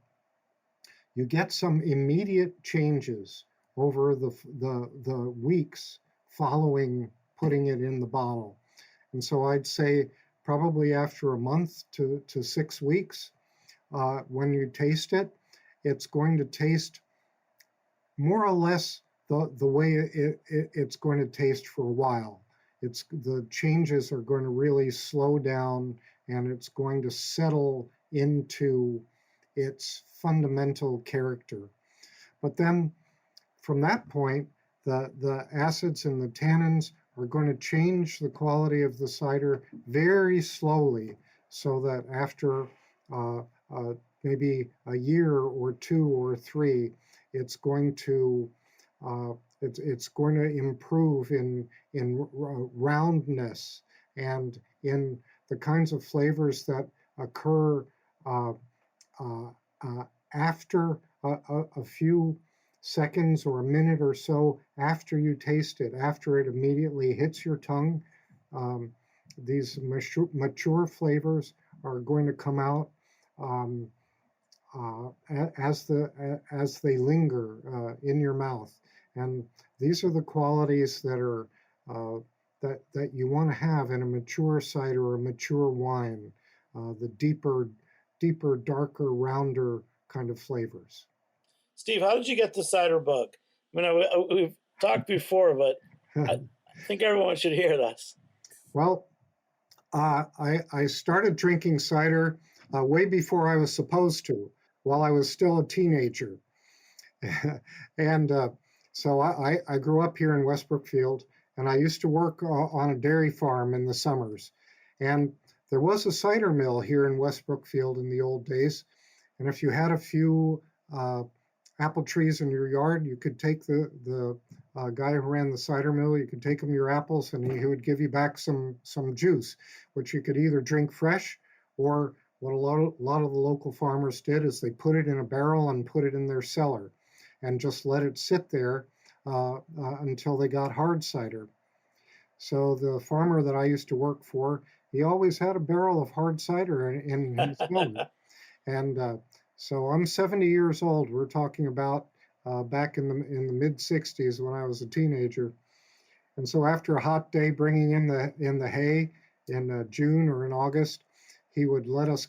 you get some immediate changes over the weeks following putting it in the bottle. And so I'd say probably after a month to 6 weeks, when you taste it, it's going to taste more or less the way it's going to taste for a while. The changes are going to really slow down, and it's going to settle into its fundamental character. But then from that point, the acids and the tannins are going to change the quality of the cider very slowly, so that after maybe a year or 2 or 3, it's going to improve in roundness and in the kinds of flavors that occur after a few seconds or a minute or so after you taste it, after it immediately hits your tongue. These mature flavors are going to come out as they linger in your mouth. And these are the qualities that are that you want to have in a mature cider or a mature wine, the deeper, darker, rounder kind of flavors. Steve, how did you get the cider bug? I mean, we've talked before, but I think everyone should hear this. Well, I started drinking cider way before I was supposed to, while I was still a teenager. And so I grew up here in West Brookfield, and I used to work on a dairy farm in the summers. And there was a cider mill here in West Brookfield in the old days. And if you had a few apple trees in your yard, you could take the guy who ran the cider mill, you could take him your apples, and he would give you back some juice, which you could either drink fresh, or what a lot of the local farmers did is they put it in a barrel and put it in their cellar and just let it sit there until they got hard cider. So the farmer that I used to work for, he always had a barrel of hard cider in his home. And so I'm 70 years old. We're talking about back in the mid 60s when I was a teenager. And so after a hot day, bringing in the hay in June or in August, he would let us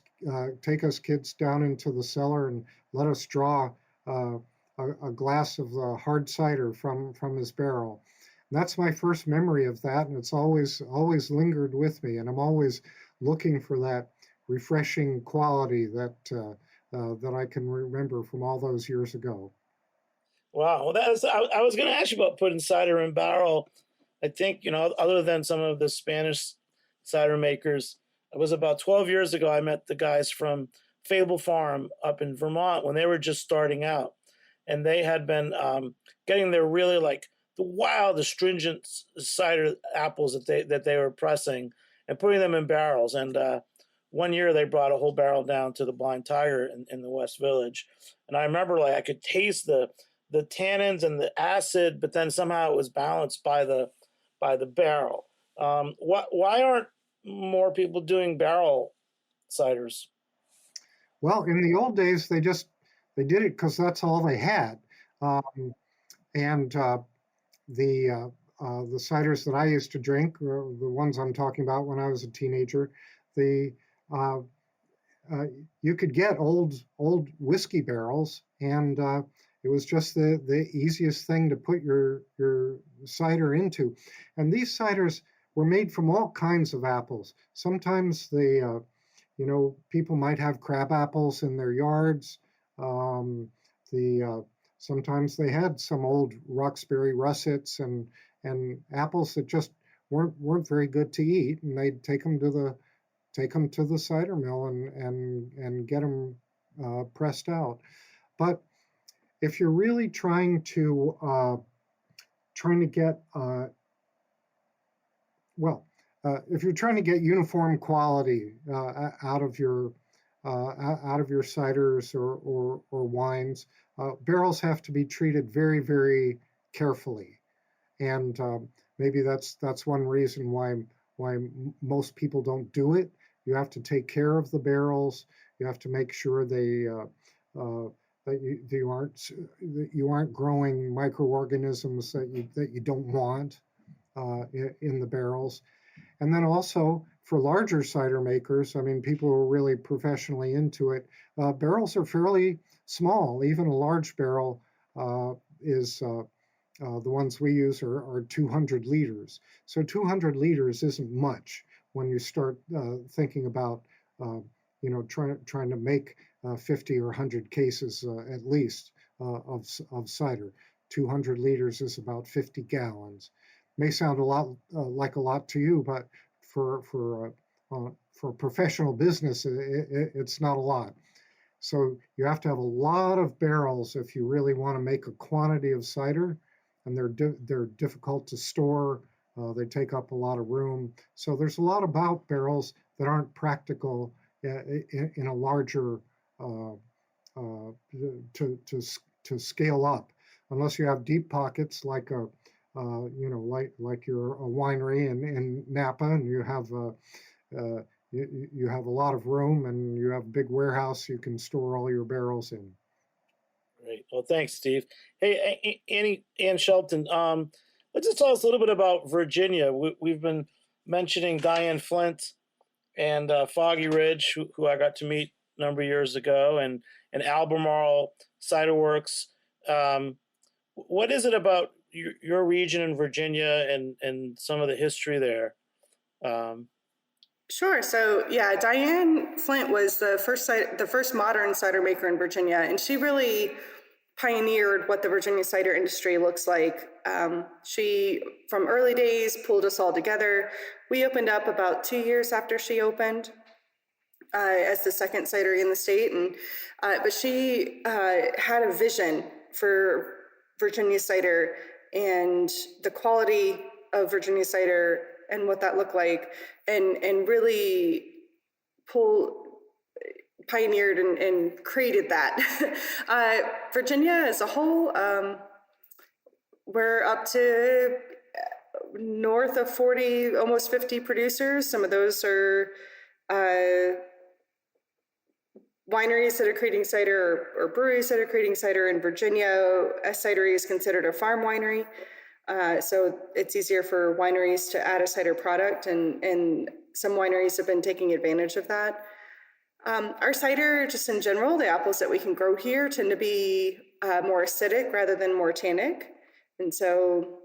take us kids down into the cellar and let us draw a glass of hard cider from his barrel. And that's my first memory of that, and it's always lingered with me. And I'm always looking for that refreshing quality that I can remember from all those years ago. Wow, well, I was going to ask you about putting cider in barrel. I think, other than some of the Spanish cider makers, it was about 12 years ago I met the guys from Fable Farm up in Vermont when they were just starting out, and they had been getting their really like the wild astringent cider apples that they were pressing and putting them in barrels. And one year they brought a whole barrel down to the Blind Tiger in the West Village, and I remember like I could taste the tannins and the acid, but then somehow it was balanced by the barrel. Why aren't more people doing barrel ciders? Well, in the old days, they did it because that's all they had, and the ciders that I used to drink, the ones I'm talking about when I was a teenager, you could get old whiskey barrels, and it was just the easiest thing to put your cider into. And these ciders were made from all kinds of apples. Sometimes people might have crab apples in their yards. Sometimes they had some old Roxbury russets and apples that just weren't very good to eat, and they'd take them to the cider mill and get them pressed out. But if you're really trying to get if you're trying to get uniform quality out of your ciders or wines, barrels have to be treated very, very carefully, and maybe that's one reason why most people don't do it. You have to take care of the barrels. You have to make sure that you aren't growing microorganisms that you don't want in the barrels. And then also for larger cider makers, I mean, people who are really professionally into it, barrels are fairly small. Even a large barrel is the ones we use are 200 liters. So 200 liters isn't much when you start thinking about trying to make 50 or 100 cases at least of cider. 200 liters is about 50 gallons. May sound a lot like a lot to you, but for professional business, it's not a lot. So you have to have a lot of barrels if you really want to make a quantity of cider, and they're difficult to store. They take up a lot of room. So there's a lot about barrels that aren't practical in a larger to scale up, unless you have deep pockets like like you're a winery in Napa, and you have a lot of room, and you have a big warehouse you can store all your barrels in. Great. Well, thanks, Steve. Hey, Ann Shelton, let's just tell us a little bit about Virginia. We've been mentioning Diane Flint and Foggy Ridge, who I got to meet a number of years ago, and Albemarle Cider Works. What is it about your region in Virginia and some of the history there? Sure. So yeah, Diane Flint was the first modern cider maker in Virginia, and she really pioneered what the Virginia cider industry looks like. She, from early days, pulled us all together. We opened up about 2 years after she opened as the second cidery in the state, and but she had a vision for Virginia cider and the quality of Virginia cider and what that looked like, and really pioneered and created that. Virginia as a whole, we're up to north of 40, almost 50 producers. Some of those are wineries that are creating cider or breweries that are creating cider. In Virginia, a cidery is considered a farm winery. So it's easier for wineries to add a cider product, and some wineries have been taking advantage of that. Our cider, just in general, the apples that we can grow here tend to be more acidic rather than more tannic. And so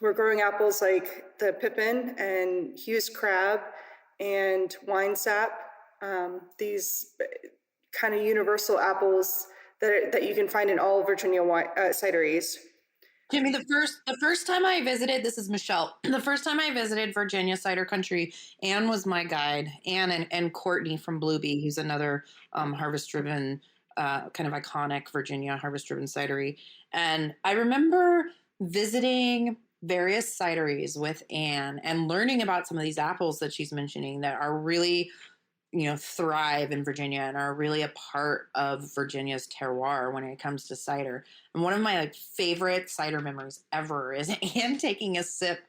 we're growing apples like the Pippin and Hughes Crab and Wine Sap, these kind of universal apples that you can find in all Virginia cideries. Jimmy, the first time I visited, this is Michelle. The first time I visited Virginia cider country, Anne was my guide. Anne and Courtney from Bluebee, who's another harvest-driven, kind of iconic Virginia harvest-driven cidery. And I remember visiting various cideries with Anne and learning about some of these apples that she's mentioning that are really, thrive in Virginia and are really a part of Virginia's terroir when it comes to cider. And one of my favorite cider memories ever is Anne taking a sip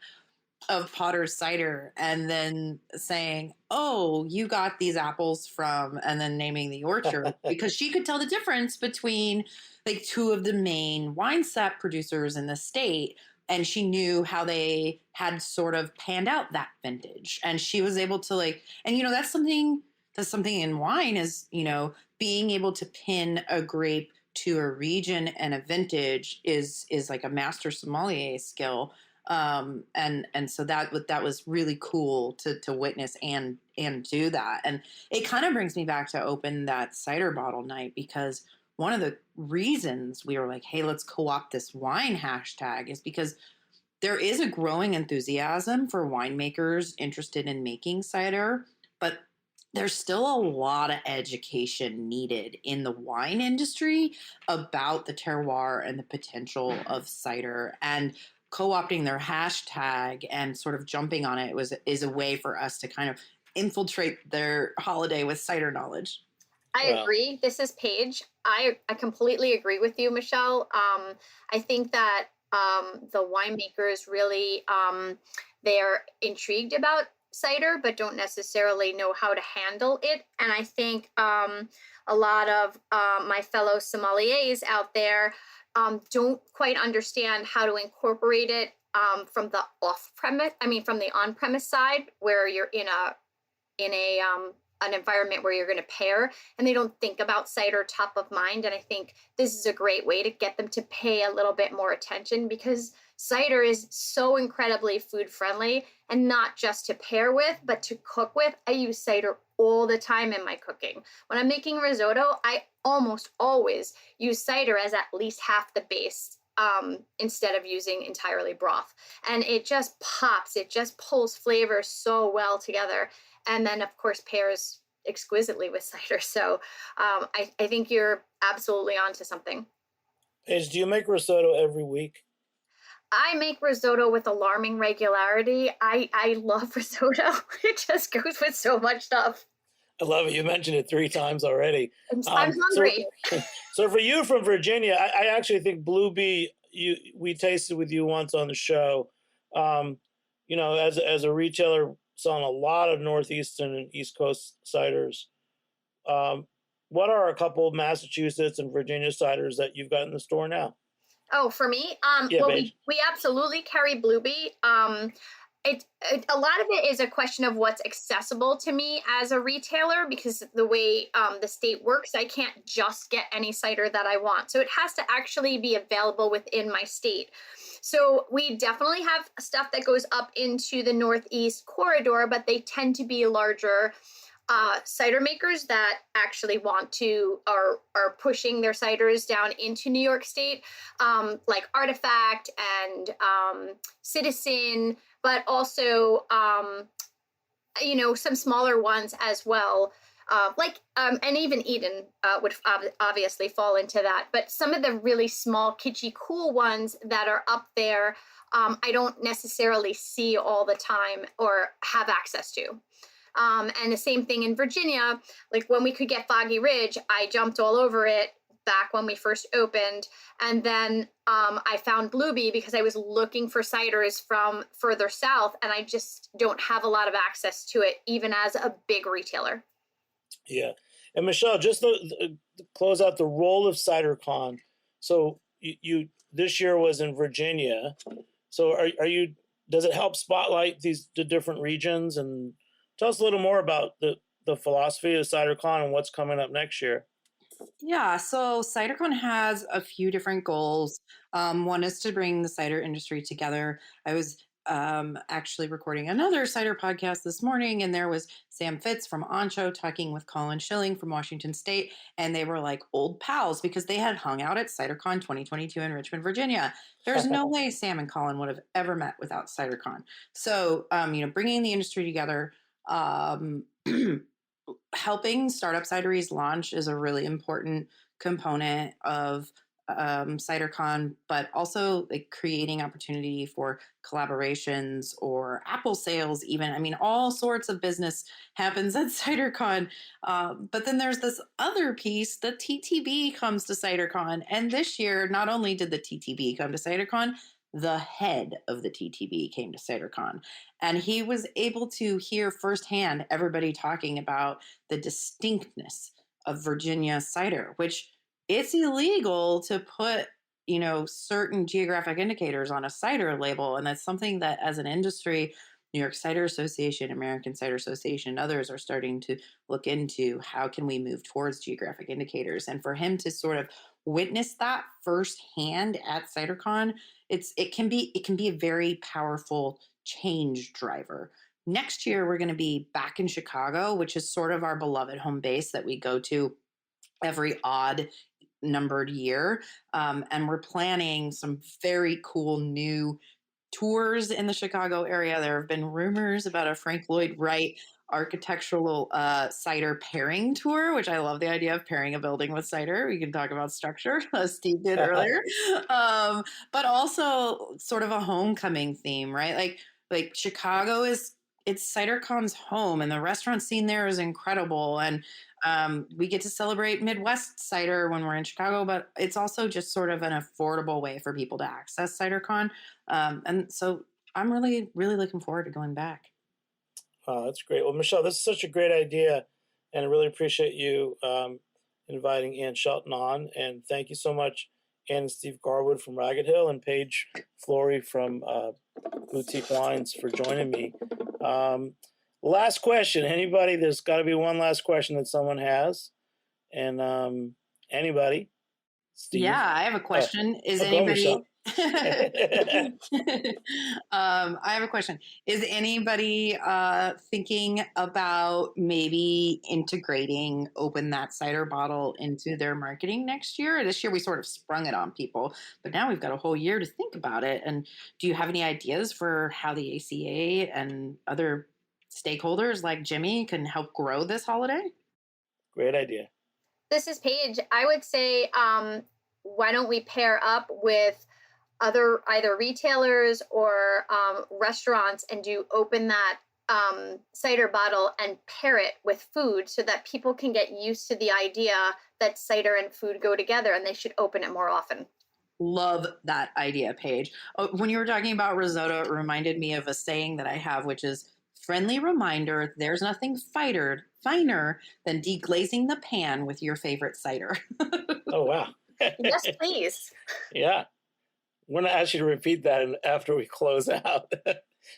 of Potter's cider and then saying, "Oh, you got these apples from," and then naming the orchard because she could tell the difference between like two of the main wine sap producers in the state. And she knew how they had sort of panned out that vintage. And she was able to and that's something in wine is, being able to pin a grape to a region and a vintage is like a master sommelier skill. And so that was really cool to witness and do that. And it kind of brings me back to Open That Cider Bottle night, because one of the reasons we were like, hey, let's co-opt this wine hashtag is because there is a growing enthusiasm for winemakers interested in making cider, but there's still a lot of education needed in the wine industry about the terroir and the potential of cider, and co-opting their hashtag and sort of jumping on it is a way for us to kind of infiltrate their holiday with cider knowledge. I agree. This is Paige. I completely agree with you, Michelle. I think that the winemakers really, they're intrigued about cider, but don't necessarily know how to handle it. And I think a lot of my fellow sommeliers out there don't quite understand how to incorporate it from the on-premise side, where you're in an environment where you're going to pair, and they don't think about cider top of mind. And I think this is a great way to get them to pay a little bit more attention, because cider is so incredibly food friendly, and not just to pair with, but to cook with. I use cider all the time in my cooking. When I'm making risotto, I almost always use cider as at least half the base, instead of using entirely broth. And it just pops, it just pulls flavors so well together. And then, of course, pairs exquisitely with cider. So I think you're absolutely onto something. Paige, do you make risotto every week? I make risotto with alarming regularity. I love risotto. It just goes with so much stuff. I love it. You mentioned it 3 times already. I'm hungry. So for you from Virginia, I actually think Bluebee, we tasted with you once on the show. As a retailer selling a lot of Northeastern and East Coast ciders, what are a couple of Massachusetts and Virginia ciders that you've got in the store now? Oh, for me, Yeah, well, Paige. we absolutely carry Bluebee. A lot of it is a question of what's accessible to me as a retailer, because the way the state works, I can't just get any cider that I want. So it has to actually be available within my state. So we definitely have stuff that goes up into the Northeast corridor, but they tend to be larger cider makers that actually want to are pushing their ciders down into New York State, like Artifact and Citizen, but also some smaller ones as well. And even Eden would obviously fall into that. But some of the really small, kitschy, cool ones that are up there, I don't necessarily see all the time or have access to. And the same thing in Virginia, like when we could get Foggy Ridge, I jumped all over it back when we first opened. And then I found Bluebee because I was looking for ciders from further south, and I just don't have a lot of access to it, even as a big retailer. Yeah. And Michelle, just to close out the role of CiderCon. So you this year was in Virginia. So are you, does it help spotlight the different regions? And tell us a little more about the philosophy of CiderCon and what's coming up next year. Yeah, so CiderCon has a few different goals. One is to bring the cider industry together. I was actually recording another cider podcast this morning, and there was Sam Fitz from Ancho talking with Colin Schilling from Washington State, and they were like old pals because they had hung out at CiderCon 2022 in Richmond, Virginia. There's no way Sam and Colin would have ever met without CiderCon. So, bringing the industry together, helping startup cideries launch is a really important component of CiderCon, but also like creating opportunity for collaborations or Apple sales even. I mean, all sorts of business happens at CiderCon. But then there's this other piece, the TTB comes to CiderCon. And this year, not only did the TTB come to CiderCon, the head of the TTB came to CiderCon, and he was able to hear firsthand everybody talking about the distinctness of Virginia cider, which it's illegal to put, certain geographic indicators on a cider label. And that's something that as an industry, New York Cider Association, American Cider Association, and others are starting to look into how can we move towards geographic indicators. And for him to sort of witness that firsthand at CiderCon, it can be a very powerful change driver. Next year, we're going to be back in Chicago, which is sort of our beloved home base that we go to every odd numbered year. And we're planning some very cool new tours in the Chicago area. There have been rumors about a Frank Lloyd Wright architectural cider pairing tour, which I love the idea of pairing a building with cider. We can talk about structure, as Steve did earlier, but also sort of a homecoming theme, right? Like Chicago it's CiderCon's home, and the restaurant scene there is incredible. And we get to celebrate Midwest cider when we're in Chicago, but it's also just sort of an affordable way for people to access CiderCon. And so I'm really, really looking forward to going back. Oh, that's great. Well, Michelle, this is such a great idea, and I really appreciate you inviting Ann Shelton on. And thank you so much, Ann and Steve Garwood from Ragged Hill and Paige Flory from Boutique Wines for joining me. Last question. Anybody? There's got to be one last question that someone has. And anybody? Steve? Yeah, I have a question. Is go, anybody... Michelle. I have a question. Is anybody thinking about maybe integrating Open That Cider Bottle into their marketing next year? This year we sort of sprung it on people, but now we've got a whole year to think about it. And do you have any ideas for how the ACA and other stakeholders like Jimmy can help grow this holiday? Great idea. This is Paige. I would say, why don't we pair up with other either retailers or restaurants and do Open That cider bottle and pair it with food so that people can get used to the idea that cider and food go together, and they should open it more often. Love that idea, Paige. When you were talking about risotto, it reminded me of a saying that I have, which is Friendly reminder, there's nothing finer than deglazing the pan with your favorite cider. Oh, wow. Yes, please. Yeah. I'm going to ask you to repeat that after we close out. I'm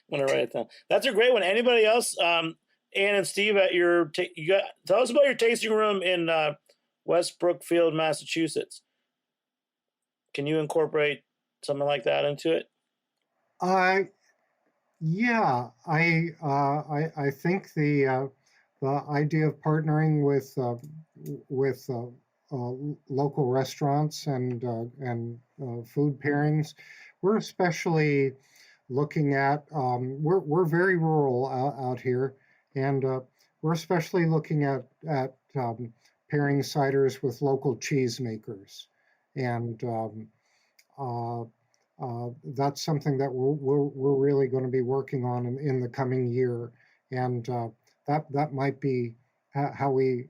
going to write it down. That's a great one. Anybody else? Ann and Steve, at tell us about your tasting room in West Brookfield, Massachusetts. Can you incorporate something like that into it? Yeah, I think the idea of partnering with local restaurants and food pairings, we're especially looking at we're very rural out here, and we're especially looking at pairing ciders with local cheesemakers, and that's something that we're really going to be working on in the coming year, and that might be how we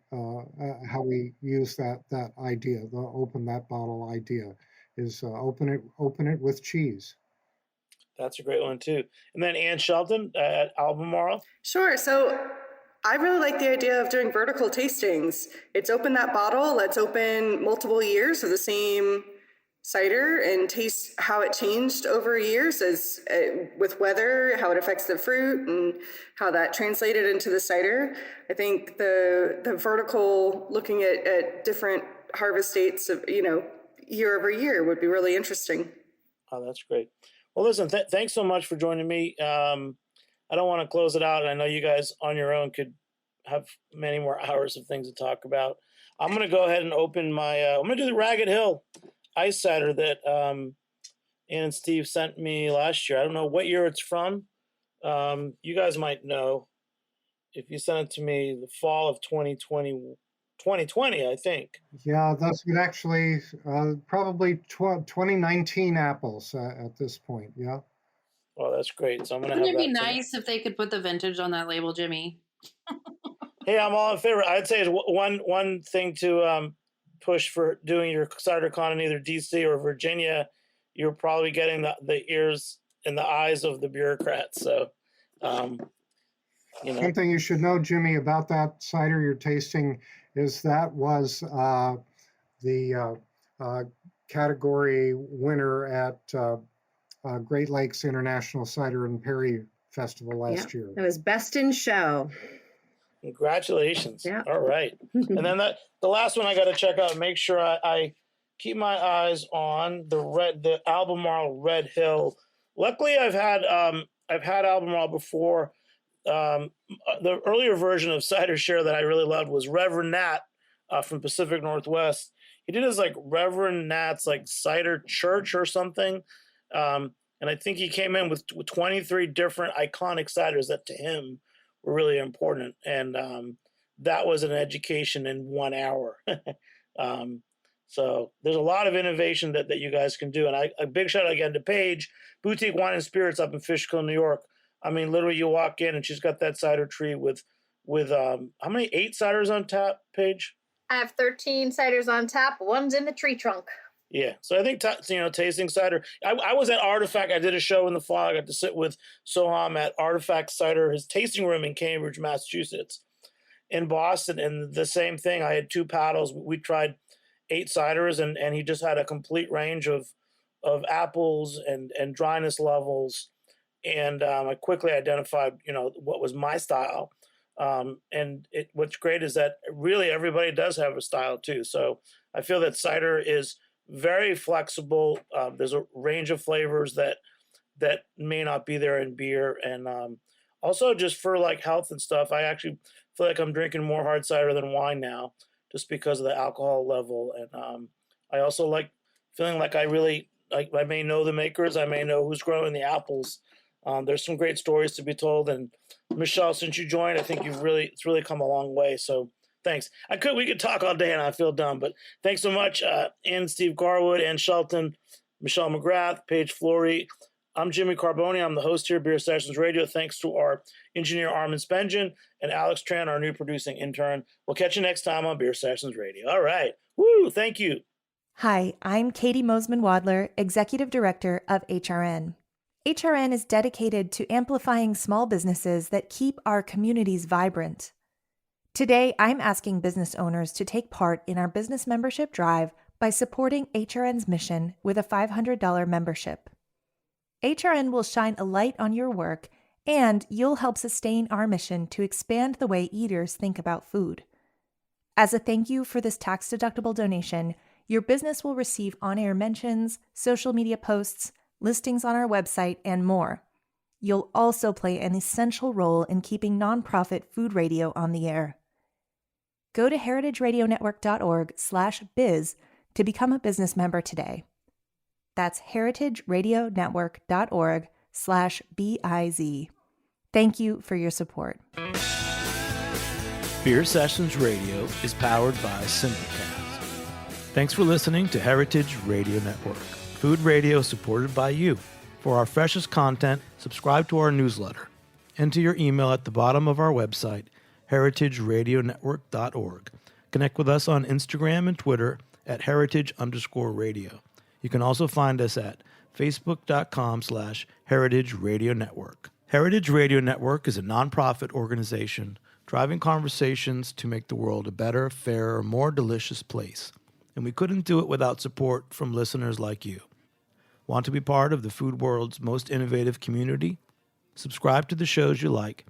use that idea, the open that bottle idea, is open it with cheese. That's a great one too. And then Ann Shelton at Albemarle. Sure. So I really like the idea of doing vertical tastings. It's open that bottle. Let's open multiple years of the same cider and taste how it changed over years as with weather, how it affects the fruit, and how that translated into the cider. I think the vertical, looking at different harvest dates of year over year would be really interesting. Oh, that's great. Well, listen, thanks so much for joining me. I don't want to close it out. I know you guys on your own could have many more hours of things to talk about. I'm going to go ahead and open my, I'm going to do the Ragged Hill ice cider that Ann and Steve sent me last year. I don't know what year it's from. You guys might know if you sent it to me the fall of 2020, I think. Yeah, that's actually probably 2019 apples at this point. Yeah. Well, that's great. So I'm going to have Wouldn't that. it be nice if they could put the vintage on that label, Jimmy? Hey, I'm all in favor. I'd say one thing to push for doing your cider con in either DC or Virginia. You're probably getting the ears and the eyes of the bureaucrats. So, Something you should know, Jimmy, about that cider you're tasting is that was the category winner at Great Lakes International Cider and Perry Festival last year. It was best in show. Congratulations. Yeah. All right. And then the last one I got to check out and make sure I keep my eyes on the Albemarle Red Hill. Luckily, I've had Albemarle before. The earlier version of Cider Share that I really loved was Reverend Nat from Pacific Northwest. He did his Reverend Nat's cider church or something. And I think he came in with 23 different iconic ciders that to him were really important. And that was an education in 1 hour. So there's a lot of innovation that you guys can do. And a big shout out again to Paige, Boutique Wine and Spirits up in Fishkill, New York. I mean, literally you walk in and she's got that cider tree with how many? 8 ciders on tap, Paige? I have 13 ciders on tap. One's in the tree trunk. Yeah, so I think tasting cider. I was at Artifact. I did a show in the fall. I got to sit with Soham at Artifact Cider, his tasting room in Cambridge, Massachusetts, in Boston, and the same thing. I had 2 paddles. We tried 8 ciders, and he just had a complete range of apples and dryness levels, and I quickly identified what was my style. And what's great is that really everybody does have a style too. So I feel that cider is very flexible. There's a range of flavors that may not be there in beer, and also just for health and stuff. I actually feel like I'm drinking more hard cider than wine now, just because of the alcohol level. And I also like feeling like I may know the makers. I may know who's growing the apples. There's some great stories to be told. And Michelle, since you joined, I think it's really come a long way. So thanks. We could talk all day and I feel dumb, but thanks so much. Ann Steve Garwood, Ann Shelton, Michelle McGrath, Paige Flory. I'm Jimmy Carboni. I'm the host here at Beer Sessions Radio. Thanks to our engineer, Armin Spengen, and Alex Tran, our new producing intern. We'll catch you next time on Beer Sessions Radio. All right. Woo. Thank you. Hi, I'm Katie Mosman-Wadler, Executive Director of HRN. HRN is dedicated to amplifying small businesses that keep our communities vibrant. Today, I'm asking business owners to take part in our business membership drive by supporting HRN's mission with a $500 membership. HRN will shine a light on your work, and you'll help sustain our mission to expand the way eaters think about food. As a thank you for this tax-deductible donation, your business will receive on-air mentions, social media posts, listings on our website, and more. You'll also play an essential role in keeping nonprofit food radio on the air. Go to heritageradionetwork.org/biz to become a business member today. That's heritageradionetwork.org/biz. Thank you for your support. Beer Sessions Radio is powered by Simplecast. Thanks for listening to Heritage Radio Network, food radio supported by you. For our freshest content, subscribe to our newsletter. Enter your email at the bottom of our website, heritageradionetwork.org. Connect with us on Instagram and Twitter at heritage_radio. You can also find us at facebook.com/Heritage Radio Network. Heritage Radio Network is a nonprofit organization driving conversations to make the world a better, fairer, more delicious place. And we couldn't do it without support from listeners like you. Want to be part of the food world's most innovative community? Subscribe to the shows you like.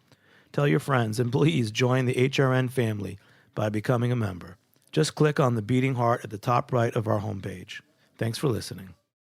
Tell your friends, and please join the HRN family by becoming a member. Just click on the beating heart at the top right of our homepage. Thanks for listening.